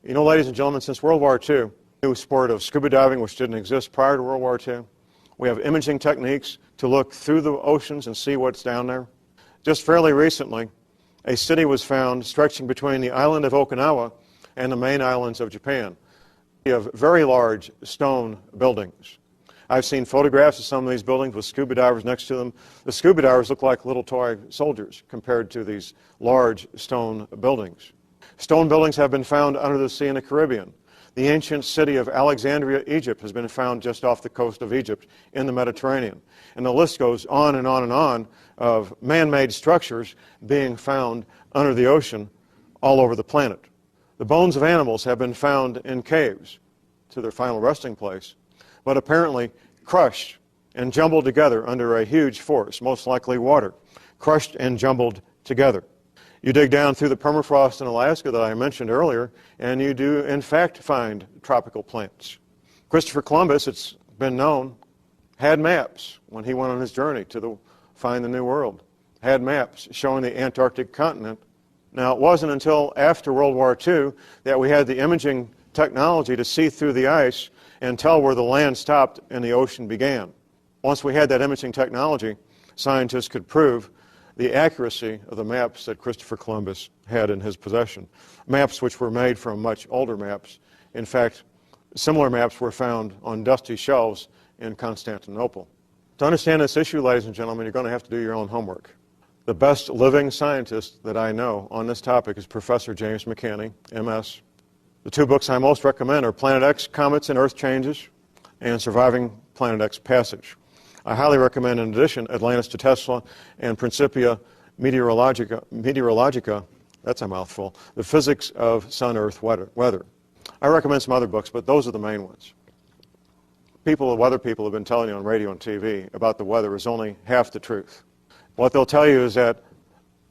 You know, ladies and gentlemen, since World War II, the new sport of scuba diving, which didn't exist prior to World War II, we have imaging techniques to look through the oceans and see what's down there. Just fairly recently, a city was found stretching between the island of Okinawa and the main islands of Japan. We have very large stone buildings. I've seen photographs of some of these buildings with scuba divers next to them. The scuba divers look like little toy soldiers compared to these large stone buildings. Stone buildings have been found under the sea in the Caribbean. The ancient city of Alexandria, Egypt, has been found just off the coast of Egypt in the Mediterranean. And the list goes on and on and on of man-made structures being found under the ocean all over the planet. The bones of animals have been found in caves to their final resting place, but apparently crushed and jumbled together under a huge force, most likely water, crushed and jumbled together. You dig down through the permafrost in Alaska that I mentioned earlier, and you do, in fact, find tropical plants. Christopher Columbus, it's been known, had maps when he went on his journey to find the New World, had maps showing the Antarctic continent. Now, it wasn't until after World War II that we had the imaging technology to see through the ice and tell where the land stopped and the ocean began. Once we had that imaging technology, scientists could prove the accuracy of the maps that Christopher Columbus had in his possession, maps which were made from much older maps. In fact, similar maps were found on dusty shelves in Constantinople. To understand this issue, ladies and gentlemen, you're going to have to do your own homework. The best living scientist that I know on this topic is Professor James McCanney, MS. The two books I most recommend are Planet X, Comets and Earth Changes, and Surviving Planet X Passage. I highly recommend, in addition, Atlantis to Tesla and Principia Meteorologica, that's a mouthful, The Physics of Sun-Earth Weather. I recommend some other books, but those are the main ones. Weather people have been telling you on radio and TV about the weather is only half the truth. What they'll tell you is that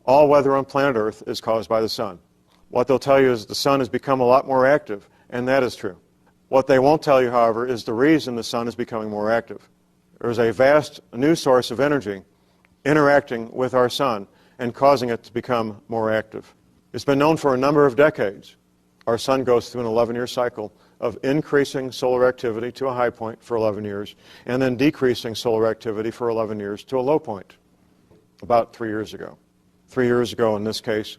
all weather on planet Earth is caused by the sun. What they'll tell you is the sun has become a lot more active, and that is true. What they won't tell you, however, is the reason the sun is becoming more active. There's a vast new source of energy interacting with our sun and causing it to become more active. It's been known for a number of decades. Our sun goes through an 11-year cycle of increasing solar activity to a high point for 11 years and then decreasing solar activity for 11 years to a low point about 3 years ago. 3 years ago in this case.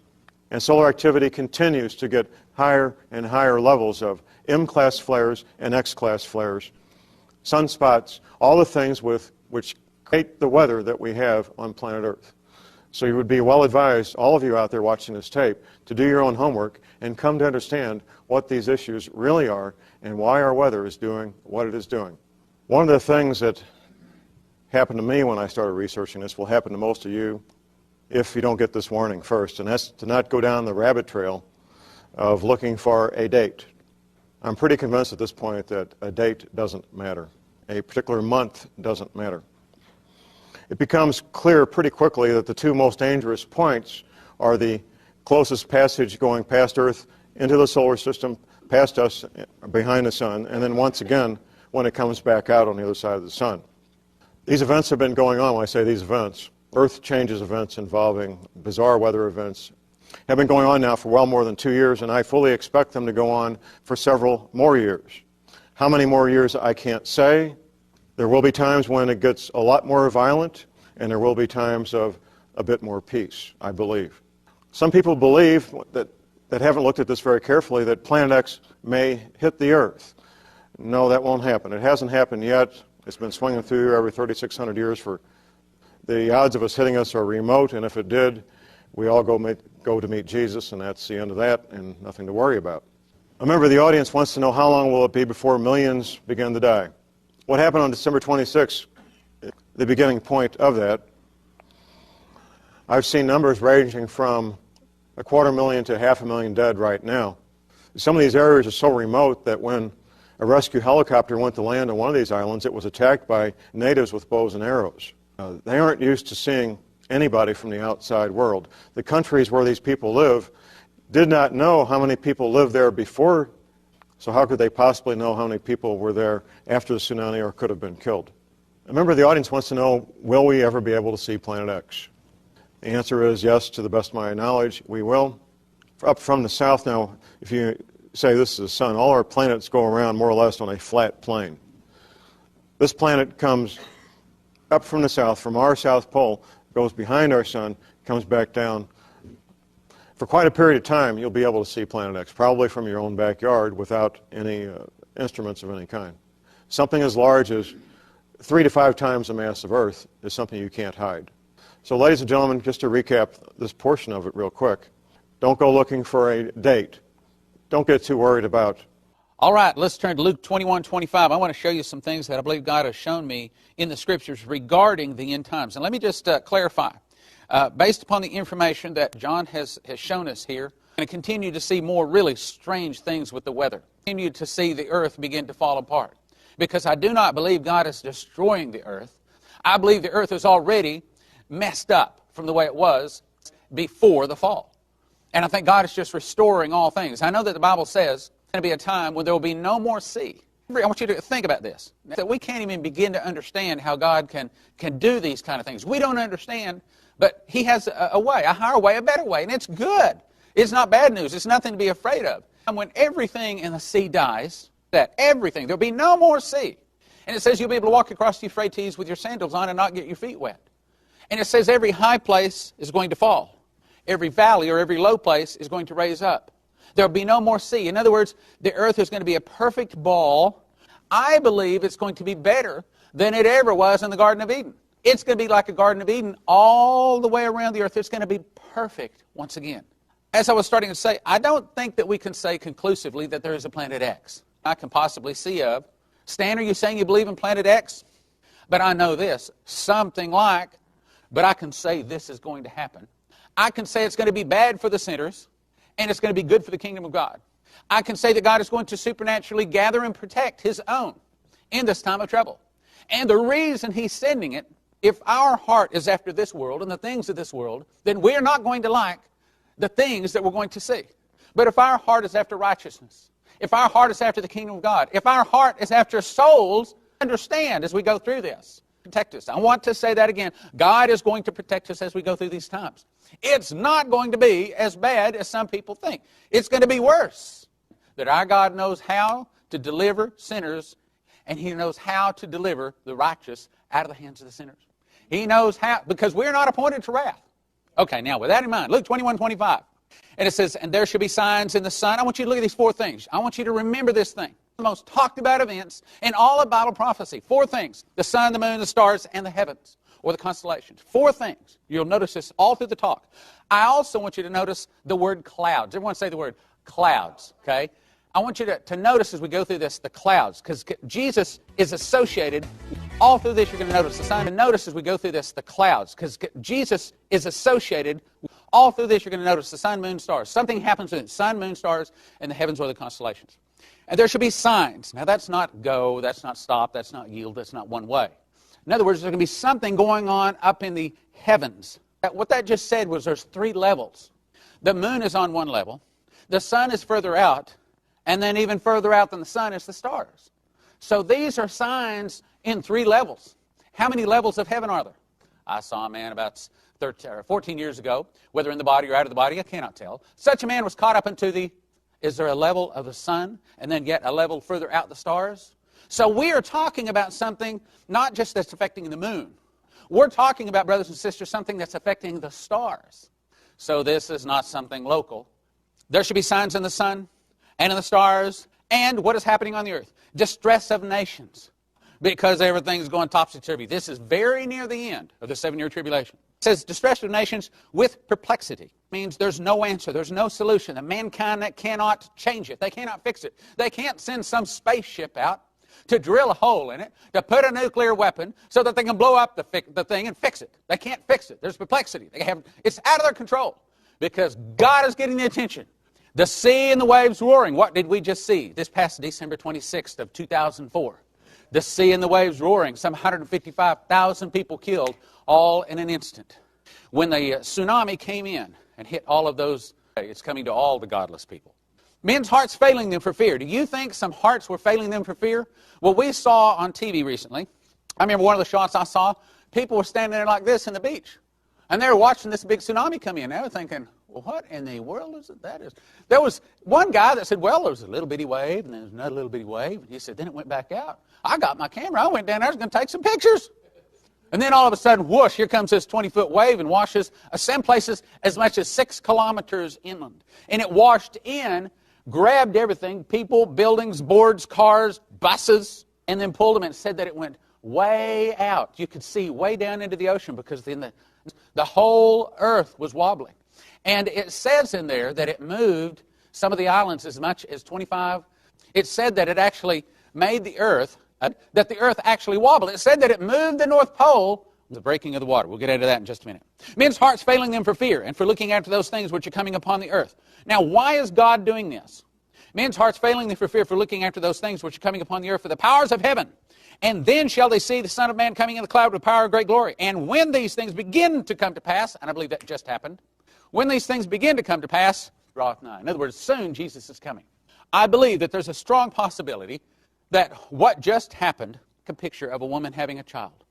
And solar activity continues to get higher and higher levels of M-class flares and X-class flares, sunspots, all the things which create the weather that we have on planet Earth. So you would be well advised, all of you out there watching this tape, to do your own homework and come to understand what these issues really are and why our weather is doing what it is doing. One of the things that happened to me when I started researching this will happen to most of you if you don't get this warning first, and that's to not go down the rabbit trail of looking for a date. I'm pretty convinced at this point that a date doesn't matter. A particular month doesn't matter. It becomes clear pretty quickly that the two most dangerous points are the closest passage going past Earth into the solar system, past us, behind the sun, and then once again when it comes back out on the other side of the sun. These events have been going on. When I say these events, earth changes events involving bizarre weather events have been going on now for well more than 2 years, and I fully expect them to go on for several more years. How many more years, I can't say. There will be times when it gets a lot more violent, and there will be times of a bit more peace, I believe. Some people believe that haven't looked at this very carefully, that Planet X may hit the Earth. No, that won't happen. It hasn't happened yet. It's been swinging through here every 3,600 years. For the odds of us hitting us are remote, and if it did, we all go to meet Jesus, and that's the end of that, and nothing to worry about. A member of the audience wants to know, how long will it be before millions begin to die? What happened on December 26th, the beginning point of that, I've seen numbers ranging from 250,000 to 500,000 dead right now. Some of these areas are so remote that when a rescue helicopter went to land on one of these islands, it was attacked by natives with bows and arrows. They aren't used to seeing anybody from the outside world. The countries where these people live did not know how many people lived there before, so how could they possibly know how many people were there after the tsunami or could have been killed? A member of the audience wants to know, will we ever be able to see Planet X? The answer is yes, to the best of my knowledge, we will. Up from the south now, if you say this is the sun, all our planets go around more or less on a flat plane. This planet comes up from the south, from our south pole, goes behind our sun, comes back down. For quite a period of time, you'll be able to see Planet X, probably from your own backyard without any instruments of any kind. Something as large as 3 to 5 times the mass of Earth is something you can't hide. So, ladies and gentlemen, just to recap this portion of it real quick, don't go looking for a date. Don't get too worried about. All right, let's turn to Luke 21:25. I want to show you some things that I believe God has shown me in the Scriptures regarding the end times. And let me just clarify. Based upon the information that John has shown us here, we're going to continue to see more really strange things with the weather. Continue to see the earth begin to fall apart. Because I do not believe God is destroying the earth. I believe the earth is already messed up from the way it was before the fall. And I think God is just restoring all things. I know that the Bible says there's going to be a time when there will be no more sea. I want you to think about this. That we can't even begin to understand how God can do these kind of things. We don't understand, but He has a way, a higher way, a better way, and it's good. It's not bad news. It's nothing to be afraid of. And when everything in the sea dies, that everything, there'll be no more sea. And it says you'll be able to walk across the Euphrates with your sandals on and not get your feet wet. And it says every high place is going to fall. Every valley or every low place is going to raise up. There will be no more sea. In other words, the earth is going to be a perfect ball. I believe it's going to be better than it ever was in the Garden of Eden. It's going to be like a Garden of Eden all the way around the earth. It's going to be perfect once again. As I was starting to say, I don't think that we can say conclusively that there is a Planet X. I can possibly see of. Stan, are you saying you believe in Planet X? But I know this, something like, but I can say this is going to happen. I can say it's going to be bad for the sinners, and it's going to be good for the kingdom of God. I can say that God is going to supernaturally gather and protect His own in this time of trouble. And the reason He's sending it, if our heart is after this world and the things of this world, then we're not going to like the things that we're going to see. But if our heart is after righteousness, if our heart is after the kingdom of God, if our heart is after souls, understand as we go through this, protect us. I want to say that again. God is going to protect us as we go through these times. It's not going to be as bad as some people think. It's going to be worse. That our God knows how to deliver sinners, and He knows how to deliver the righteous out of the hands of the sinners. He knows how, because we're not appointed to wrath. Okay, now with that in mind, Luke 21:25. And it says, and there shall be signs in the sun. I want you to look at these 4 things. I want you to remember this thing. The most talked about events in all of Bible prophecy. 4 things. The sun, the moon, the stars, and the heavens, or the constellations. 4 things. You'll notice this all through the talk. I also want you to notice the word clouds. Everyone say the word clouds, okay? I want you to notice as we go through this, the clouds, because Jesus is associated. All through this, you're going to notice the sign. And notice as we go through this, the clouds, because Jesus is associated. All through this, you're going to notice the sun, moon, stars. Something happens with the sun, moon, stars, and the heavens or the constellations. And there should be signs. Now, that's not go, that's not stop, that's not yield, that's not one way. In other words, there's going to be something going on up in the heavens. What that just said was there's 3 levels. The moon is on one level. The sun is further out. And then even further out than the sun is the stars. So these are signs in 3 levels. How many levels of heaven are there? I saw a man about 13 or 14 years ago, whether in the body or out of the body, I cannot tell. Such a man was caught up into the, is there a level of the sun, and then yet a level further out the stars? So we are talking about something not just that's affecting the moon. We're talking about, brothers and sisters, something that's affecting the stars. So this is not something local. There should be signs in the sun and in the stars, and what is happening on the earth? Distress of nations, because everything's going topsy-turvy. This is very near the end of the 7-year tribulation. It says distress of nations with perplexity. Means there's no answer, there's no solution. And mankind that cannot change it. They cannot fix it. They can't send some spaceship out to drill a hole in it, to put a nuclear weapon so that they can blow up the thing and fix it. They can't fix it. There's perplexity. It's out of their control because God is getting the attention. The sea and the waves roaring. What did we just see this past December 26th of 2004? The sea and the waves roaring. Some 155,000 people killed all in an instant. When the tsunami came in and hit all of those, it's coming to all the godless people. Men's hearts failing them for fear. Do you think some hearts were failing them for fear? Well, we saw on TV recently, I remember one of the shots I saw, people were standing there like this in the beach. And they were watching this big tsunami come in. They were thinking, well, what in the world is it that is? There was one guy that said, well, there was a little bitty wave, and there was another little bitty wave. And he said, then it went back out. I got my camera. I went down there. I was going to take some pictures. And then all of a sudden, whoosh, here comes this 20-foot wave and washes some places as much as 6 kilometers inland. And it washed in, grabbed everything, people, buildings, boards, cars, buses, and then pulled them and said that it went way out. You could see way down into the ocean because the whole earth was wobbling. And it says in there that it moved some of the islands as much as 25. It said that it actually made the earth, that the earth actually wobbled. It said that it moved the North Pole, the breaking of the water. We'll get into that in just a minute. Men's hearts failing them for fear and for looking after those things which are coming upon the earth. Now, why is God doing this? Men's hearts failing them for fear for looking after those things which are coming upon the earth, for the powers of heaven. And then shall they see the Son of Man coming in the cloud with power and great glory. And when these things begin to come to pass, and I believe that just happened, when these things begin to come to pass, draweth nigh. In other words, soon Jesus is coming. I believe that there's a strong possibility that what just happened, a picture of a woman having a child.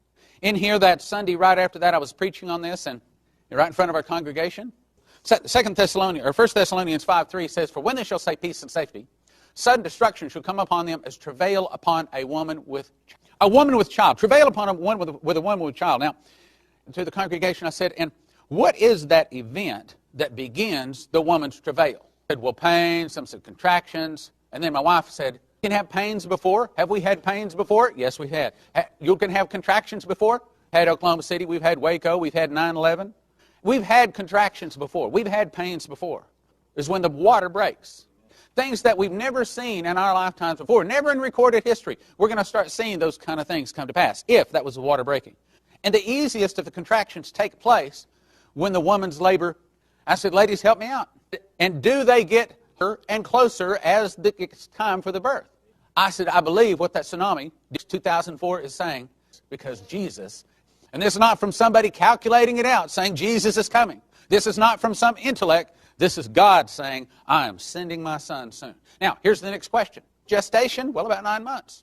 In here that Sunday right after that, I was preaching on this, and right in front of our congregation. 1 Thessalonians 5:3 says, for when they shall say peace and safety, sudden destruction shall come upon them as travail upon a woman with child. Travail upon a woman with a woman with child. Now, to the congregation I said, and what is that event that begins the woman's travail? I said, well, pain, some said contractions, and then my wife said, you can have pains before. Have we had pains before? Yes, we had. You can have contractions before. Had Oklahoma City, we've had Waco, we've had 9/11. We've had contractions before. We've had pains before. Is when the water breaks. Things that we've never seen in our lifetimes before, never in recorded history. We're going to start seeing those kind of things come to pass, if that was the water breaking. And the easiest of the contractions take place when the woman's labor. I said, ladies, help me out. And do they get her and closer as it's time for the birth? I said, I believe what that tsunami, 2004, is saying, because Jesus, and this is not from somebody calculating it out, saying Jesus is coming. This is not from some intellect. This is God saying, I am sending my son soon. Now, here's the next question. Gestation, well, about 9 months.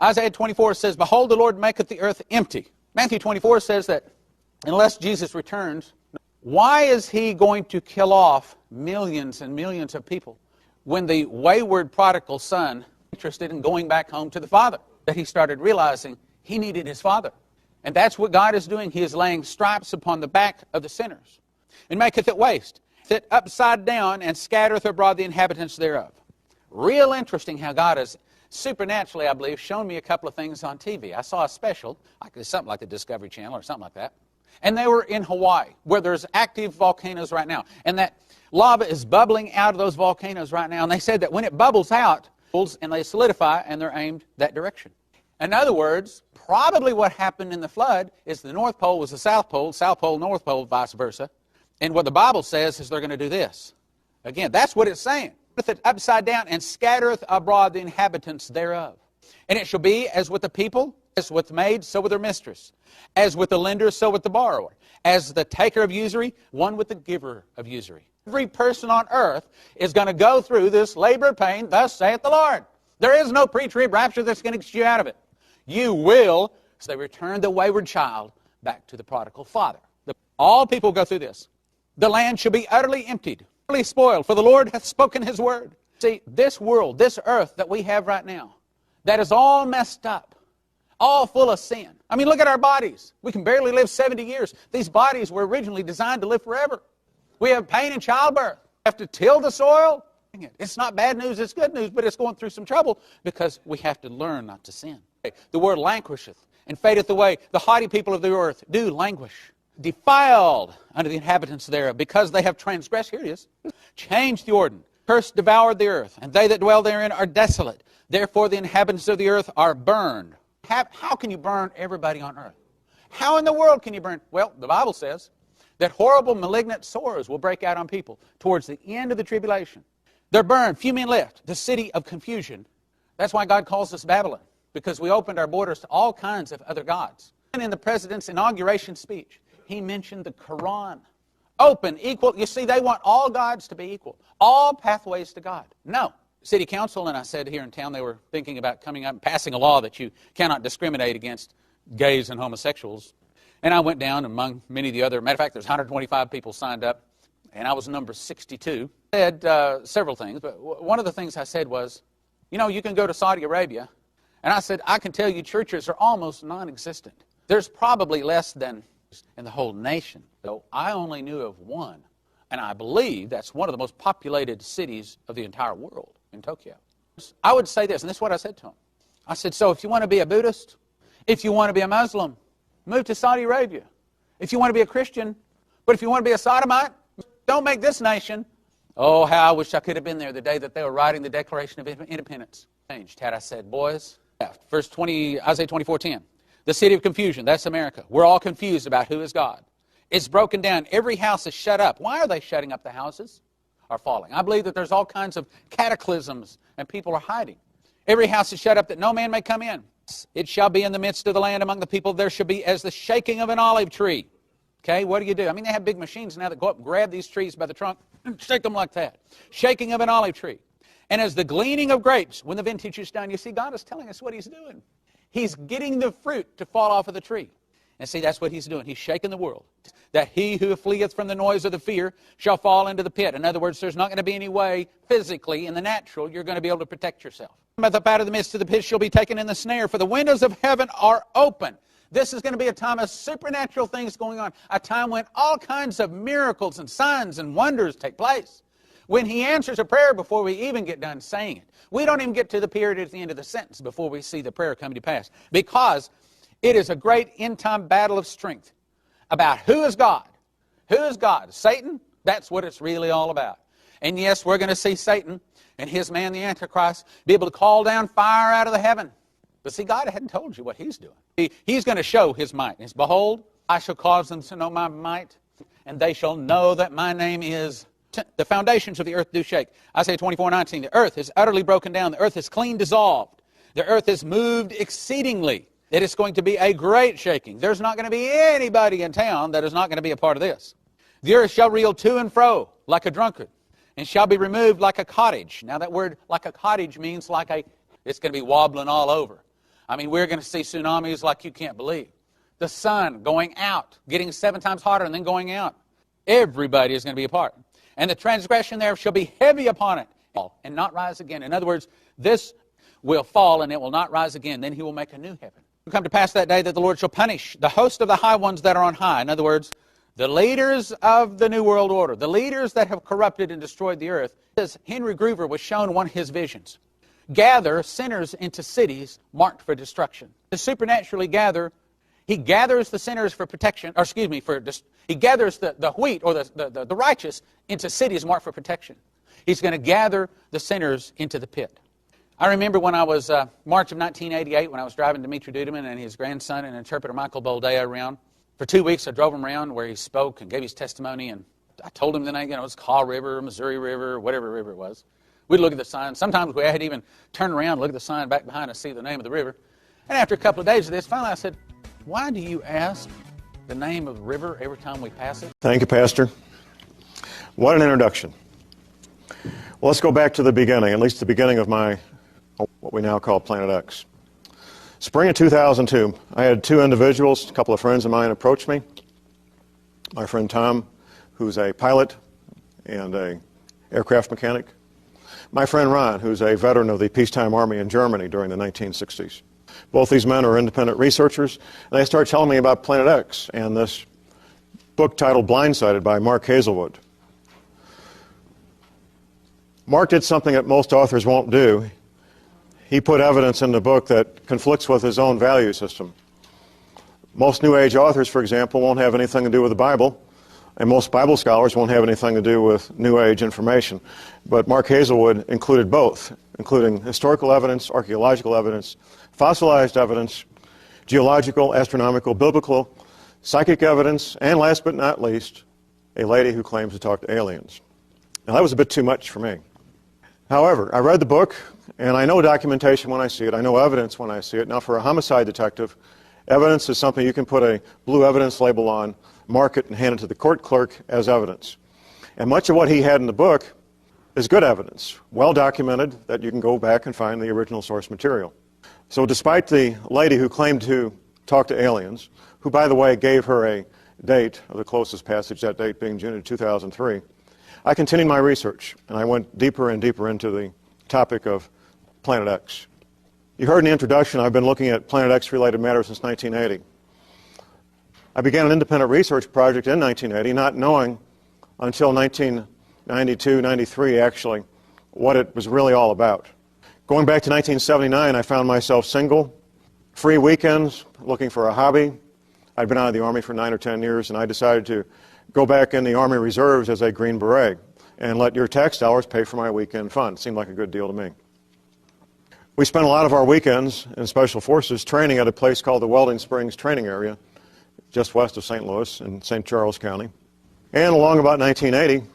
Isaiah 24 says, behold, the Lord maketh the earth empty. Matthew 24 says that unless Jesus returns, why is he going to kill off millions and millions of people when the wayward prodigal son interested in going back home to the father? That he started realizing he needed his father. And that's what God is doing. He is laying stripes upon the back of the sinners. And maketh it waste, it upside down, and scattereth abroad the inhabitants thereof. Real interesting how God has supernaturally, I believe, shown me a couple of things on TV. I saw a special, something like the Discovery Channel or something like that. And they were in Hawaii, where there's active volcanoes right now. And that lava is bubbling out of those volcanoes right now. And they said that when it bubbles out, and they solidify, and they're aimed that direction. In other words, probably what happened in the flood is the North Pole was the South Pole, North Pole, vice versa. And what the Bible says is they're going to do this. Again, that's what it's saying. Put it upside down and scattereth abroad the inhabitants thereof. And it shall be as with the people, as with the maid, so with her mistress. As with the lender, so with the borrower. As the taker of usury, one with the giver of usury. Every person on earth is going to go through this labor of pain, thus saith the Lord. There is no pre-trib rapture that's going to get you out of it. You will, as they return the wayward child, back to the prodigal father. All people go through this. The land shall be utterly emptied, utterly spoiled, for the Lord hath spoken his word. See, this world, this earth that we have right now, that is all messed up, all full of sin. I mean, look at our bodies. We can barely live 70 years. These bodies were originally designed to live forever. We have pain in childbirth. We have to till the soil. It's not bad news, it's good news, but it's going through some trouble because we have to learn not to sin. The word languisheth and fadeth away. The haughty people of the earth do languish. Defiled unto the inhabitants thereof, because they have transgressed. Here it is. Changed the ordinance. Curse devoured the earth, and they that dwell therein are desolate. Therefore the inhabitants of the earth are burned. How can you burn everybody on earth? How in the world can you burn? Well, the Bible says that horrible malignant sores will break out on people towards the end of the tribulation. They're burned. Few men left. The city of confusion. That's why God calls us Babylon, because we opened our borders to all kinds of other gods. And in the president's inauguration speech, he mentioned the Quran. Open, equal. You see, they want all gods to be equal. All pathways to God. No. City council, and I said here in town, they were thinking about coming up and passing a law that you cannot discriminate against gays and homosexuals. And I went down among many of the other, matter of fact, there's 125 people signed up, and I was number 62. I said several things, but one of the things I said was, you know, you can go to Saudi Arabia, and I said, I can tell you churches are almost non-existent. There's probably less than in the whole nation. So I only knew of one, and I believe that's one of the most populated cities of the entire world, in Tokyo. I would say this, and this is what I said to him. I said, so if you want to be a Buddhist, if you want to be a Muslim, move to Saudi Arabia. If you want to be a Christian, but if you want to be a sodomite, don't make this nation. Oh, how I wish I could have been there the day that they were writing the Declaration of Independence. Changed had I said, boys, verse 20, Isaiah 24:10. The city of confusion, that's America. We're all confused about who is God. It's broken down. Every house is shut up. Why are they shutting up the houses? Are falling. I believe that there's all kinds of cataclysms and people are hiding. Every house is shut up that no man may come in. It shall be in the midst of the land among the people. There shall be as the shaking of an olive tree. Okay, what do? I mean, they have big machines now that go up and grab these trees by the trunk and shake them like that. Shaking of an olive tree. And as the gleaning of grapes, when the vintage is done, you see, God is telling us what he's doing. He's getting the fruit to fall off of the tree. And see, that's what he's doing. He's shaking the world. That he who fleeth from the noise of the fear shall fall into the pit. In other words, there's not going to be any way physically in the natural you're going to be able to protect yourself. But out of the midst of the pit shall be taken in the snare, for the windows of heaven are open. This is going to be a time of supernatural things going on. A time when all kinds of miracles and signs and wonders take place. When he answers a prayer before we even get done saying it. We don't even get to the period at the end of the sentence before we see the prayer coming to pass. Because it is a great end-time battle of strength about who is God. Who is God? Satan? That's what it's really all about. And yes, we're going to see Satan and his man, the Antichrist, be able to call down fire out of the heaven. But see, God hadn't told you what he's doing. He's going to show his might. It's, behold, I shall cause them to know my might, and they shall know that my name is... The foundations of the earth do shake. Isaiah 24:19. The earth is utterly broken down. The earth is clean dissolved. The earth is moved exceedingly. It is going to be a great shaking. There's not going to be anybody in town that is not going to be a part of this. The earth shall reel to and fro like a drunkard, and shall be removed like a cottage. Now that word like a cottage means like it's going to be wobbling all over. I mean, we're going to see tsunamis like you can't believe. The sun going out, getting 7 times hotter and then going out. Everybody is going to be a part. And the transgression thereof shall be heavy upon it, and not rise again. In other words, this will fall, and it will not rise again. Then he will make a new heaven. It will come to pass that day that the Lord shall punish the host of the high ones that are on high. In other words, the leaders of the New World Order, the leaders that have corrupted and destroyed the earth. As Henry Groover was shown one of his visions, gather sinners into cities marked for destruction. To supernaturally gather, he gathers the sinners for protection, or excuse me, he gathers the wheat or the righteous into cities marked for protection. He's going to gather the sinners into the pit. I remember when I was, March of 1988, when I was driving Dimitri Duduman and his grandson and interpreter Michael Boldea around. For 2 weeks, I drove him around where he spoke and gave his testimony, and I told him the name, it's Kaw River, Missouri River, whatever river it was. We'd look at the sign. Sometimes we had to even turn around and look at the sign back behind us, see the name of the river. And after a couple of days of this, finally I said, why do you ask the name of the river every time we pass it? Thank you, Pastor. What an introduction. Well, let's go back to the beginning, at least the beginning of what we now call Planet X. Spring of 2002, I had two individuals, a couple of friends of mine, approach me. My friend Tom, who's a pilot and an aircraft mechanic. My friend Ron, who's a veteran of the peacetime army in Germany during the 1960s. Both these men are independent researchers, and they started telling me about Planet X and this book titled Blindsided by Mark Hazelwood. Mark did something that most authors won't do. He put evidence in the book that conflicts with his own value system. Most New Age authors, for example, won't have anything to do with the Bible, and most Bible scholars won't have anything to do with New Age information. But Mark Hazelwood included both, including historical evidence, archaeological evidence, fossilized evidence, geological, astronomical, biblical, psychic evidence, and last but not least, a lady who claims to talk to aliens. Now, that was a bit too much for me. However, I read the book, and I know documentation when I see it. I know evidence when I see it. Now, for a homicide detective, evidence is something you can put a blue evidence label on, mark it, and hand it to the court clerk as evidence. And much of what he had in the book is good evidence, well documented, that you can go back and find the original source material. So despite the lady who claimed to talk to aliens, who, by the way, gave her a date of the closest passage, that date being June of 2003, I continued my research, and I went deeper and deeper into the topic of Planet X. You heard in the introduction, I've been looking at Planet X-related matters since 1980. I began an independent research project in 1980, not knowing until 1992, 93 actually, what it was really all about. Going back to 1979, I found myself single, free weekends, looking for a hobby. I'd been out of the Army for 9 or 10 years, and I decided to go back in the Army Reserves as a Green Beret and let your tax dollars pay for my weekend fun. It seemed like a good deal to me. We spent a lot of our weekends in Special Forces training at a place called the Welding Springs Training Area, just west of St. Louis in St. Charles County. And along about 1980,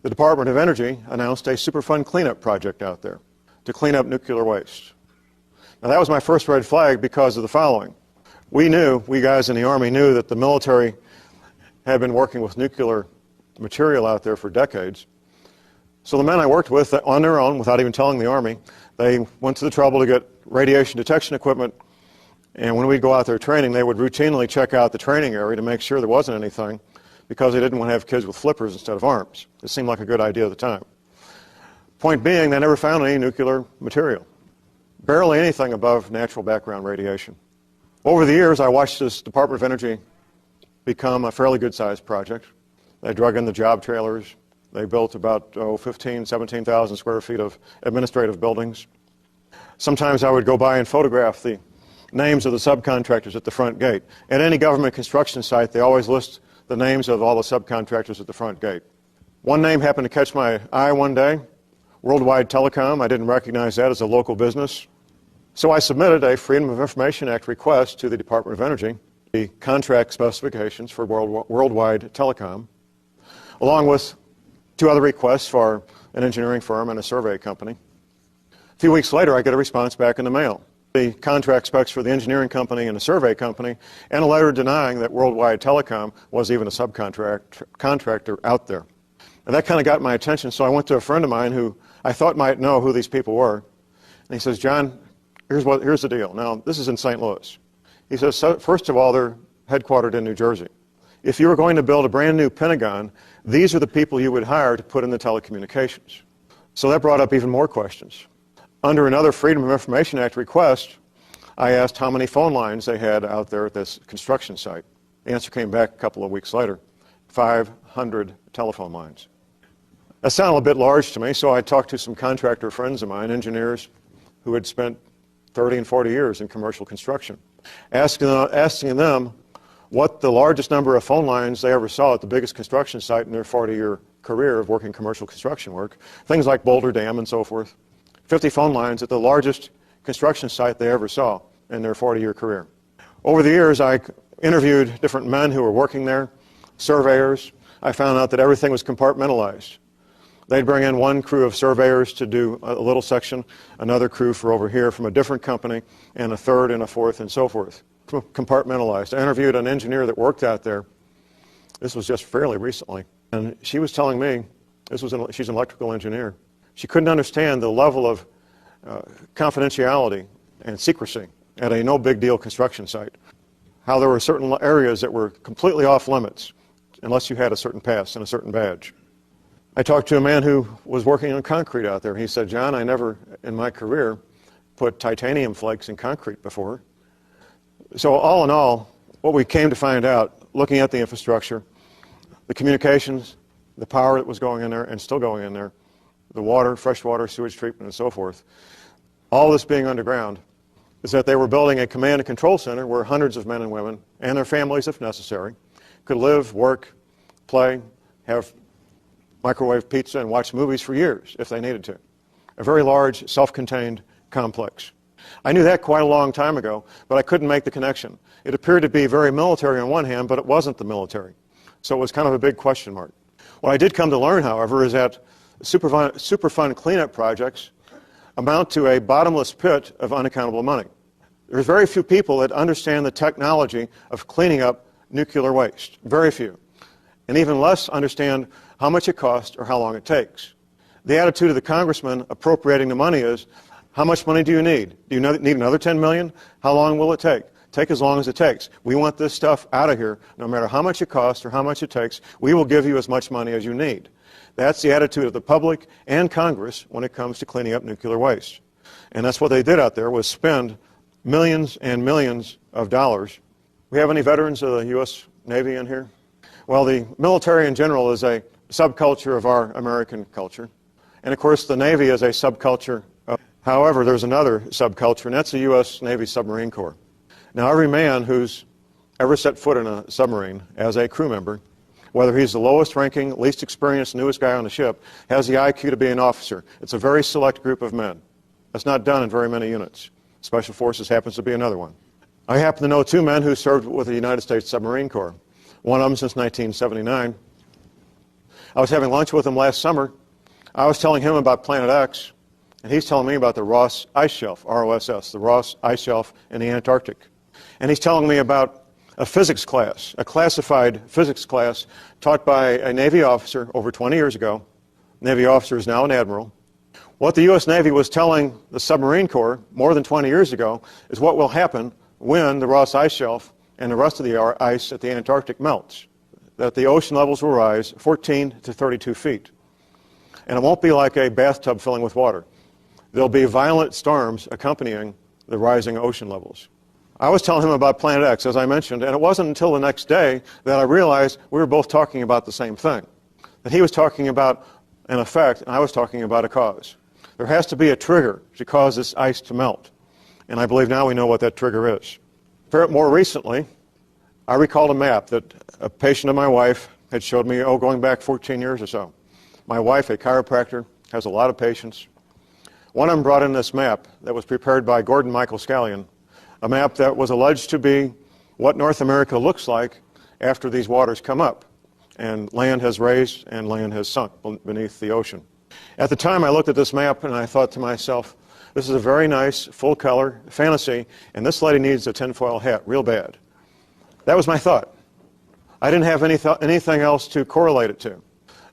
the Department of Energy announced a Superfund cleanup project out there to clean up nuclear waste. Now, that was my first red flag because of the following. We guys in the Army knew that the military had been working with nuclear material out there for decades. So the men I worked with, on their own, without even telling the Army, they went to the trouble to get radiation detection equipment, and when we'd go out there training, they would routinely check out the training area to make sure there wasn't anything, because they didn't want to have kids with flippers instead of arms. It seemed like a good idea at the time. Point being, they never found any nuclear material. Barely anything above natural background radiation. Over the years, I watched this Department of Energy become a fairly good-sized project. They drug in the job trailers. They built about 15,000, 17,000 square feet of administrative buildings. Sometimes I would go by and photograph the names of the subcontractors at the front gate. At any government construction site, they always list the names of all the subcontractors at the front gate. One name happened to catch my eye one day, Worldwide Telecom. I didn't recognize that as a local business. So I submitted a Freedom of Information Act request to the Department of Energy, the contract specifications for Worldwide Telecom, along with 2 other requests for an engineering firm and a survey company. A few weeks later, I get a response back in the mail. The contract specs for the engineering company and the survey company, and a letter denying that Worldwide Telecom was even a subcontractor out there. And that kind of got my attention, so I went to a friend of mine who I thought might know who these people were. And he says, John, here's the deal. Now, this is in St. Louis. He says, so, first of all, they're headquartered in New Jersey. If you were going to build a brand new Pentagon, these are the people you would hire to put in the telecommunications. So that brought up even more questions. Under another Freedom of Information Act request, I asked how many phone lines they had out there at this construction site. The answer came back a couple of weeks later, 500 telephone lines. That sounded a bit large to me, so I talked to some contractor friends of mine, engineers who had spent 30 and 40 years in commercial construction, asking them what the largest number of phone lines they ever saw at the biggest construction site in their 40-year career of working commercial construction work, things like Boulder Dam and so forth. 50 phone lines at the largest construction site they ever saw in their 40-year career. Over the years, I interviewed different men who were working there, surveyors. I found out that everything was compartmentalized. They'd bring in one crew of surveyors to do a little section, another crew for over here from a different company, and a third and a fourth and so forth. Compartmentalized. I interviewed an engineer that worked out there. This was just fairly recently. And she was telling me, she's an electrical engineer. She couldn't understand the level of confidentiality and secrecy at a no big deal construction site. How there were certain areas that were completely off limits unless you had a certain pass and a certain badge. I talked to a man who was working on concrete out there. He said, John, I never in my career put titanium flakes in concrete before. So all in all, what we came to find out, looking at the infrastructure, the communications, the power that was going in there and still going in there, the water, fresh water, sewage treatment, and so forth, all this being underground, is that they were building a command and control center where hundreds of men and women, and their families if necessary, could live, work, play, have microwave pizza, and watch movies for years if they needed to. A very large, self-contained complex. I knew that quite a long time ago, but I couldn't make the connection. It appeared to be very military on one hand, but it wasn't the military. So it was kind of a big question mark. What I did come to learn, however, is that Superfund cleanup projects amount to a bottomless pit of unaccountable money. There's very few people that understand the technology of cleaning up nuclear waste. Very few. And even less understand how much it costs or how long it takes. The attitude of the congressman appropriating the money is, how much money do you need? Do you need another 10 million? How long will it take? Take as long as it takes. We want this stuff out of here. No matter how much it costs or how much it takes, we will give you as much money as you need. That's the attitude of the public and Congress when it comes to cleaning up nuclear waste. And that's what they did out there, was spend millions and millions of dollars. We have any veterans of the U.S. Navy in here? Well, the military in general is a subculture of our American culture. And of course, the Navy is a subculture. However, there's another subculture, and that's the U.S. Navy Submarine Corps. Now, every man who's ever set foot in a submarine as a crew member, whether he's the lowest ranking, least experienced, newest guy on the ship, has the IQ to be an officer. It's a very select group of men. That's not done in very many units. Special Forces happens to be another one. I happen to know two men who served with the United States Submarine Corps, one of them since 1979. I was having lunch with him last summer. I was telling him about Planet X, and he's telling me about the Ross Ice Shelf, ROSS, the Ross Ice Shelf in the Antarctic. And he's telling me about a physics class, a classified physics class taught by a Navy officer over 20 years ago. Navy officer is now an admiral. What the U.S. Navy was telling the Submarine Corps more than 20 years ago is what will happen when the Ross Ice Shelf and the rest of the ice at the Antarctic melts. That the ocean levels will rise 14 to 32 feet. And it won't be like a bathtub filling with water. There'll be violent storms accompanying the rising ocean levels. I was telling him about Planet X, as I mentioned, and it wasn't until the next day that I realized we were both talking about the same thing. That he was talking about an effect, and I was talking about a cause. There has to be a trigger to cause this ice to melt. And I believe now we know what that trigger is. More recently, I recalled a map that a patient of my wife had showed me, going back 14 years or so. My wife, a chiropractor, has a lot of patients. One of them brought in this map that was prepared by Gordon Michael Scallion, a map that was alleged to be what North America looks like after these waters come up and land has raised and land has sunk beneath the ocean. At the time, I looked at this map and I thought to myself, this is a very nice, full-color fantasy, and this lady needs a tinfoil hat real bad. That was my thought. I didn't have anything else to correlate it to.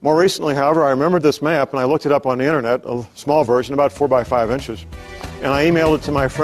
More recently, however, I remembered this map and I looked it up on the internet, a small version, about 4 by 5 inches, and I emailed it to my friend.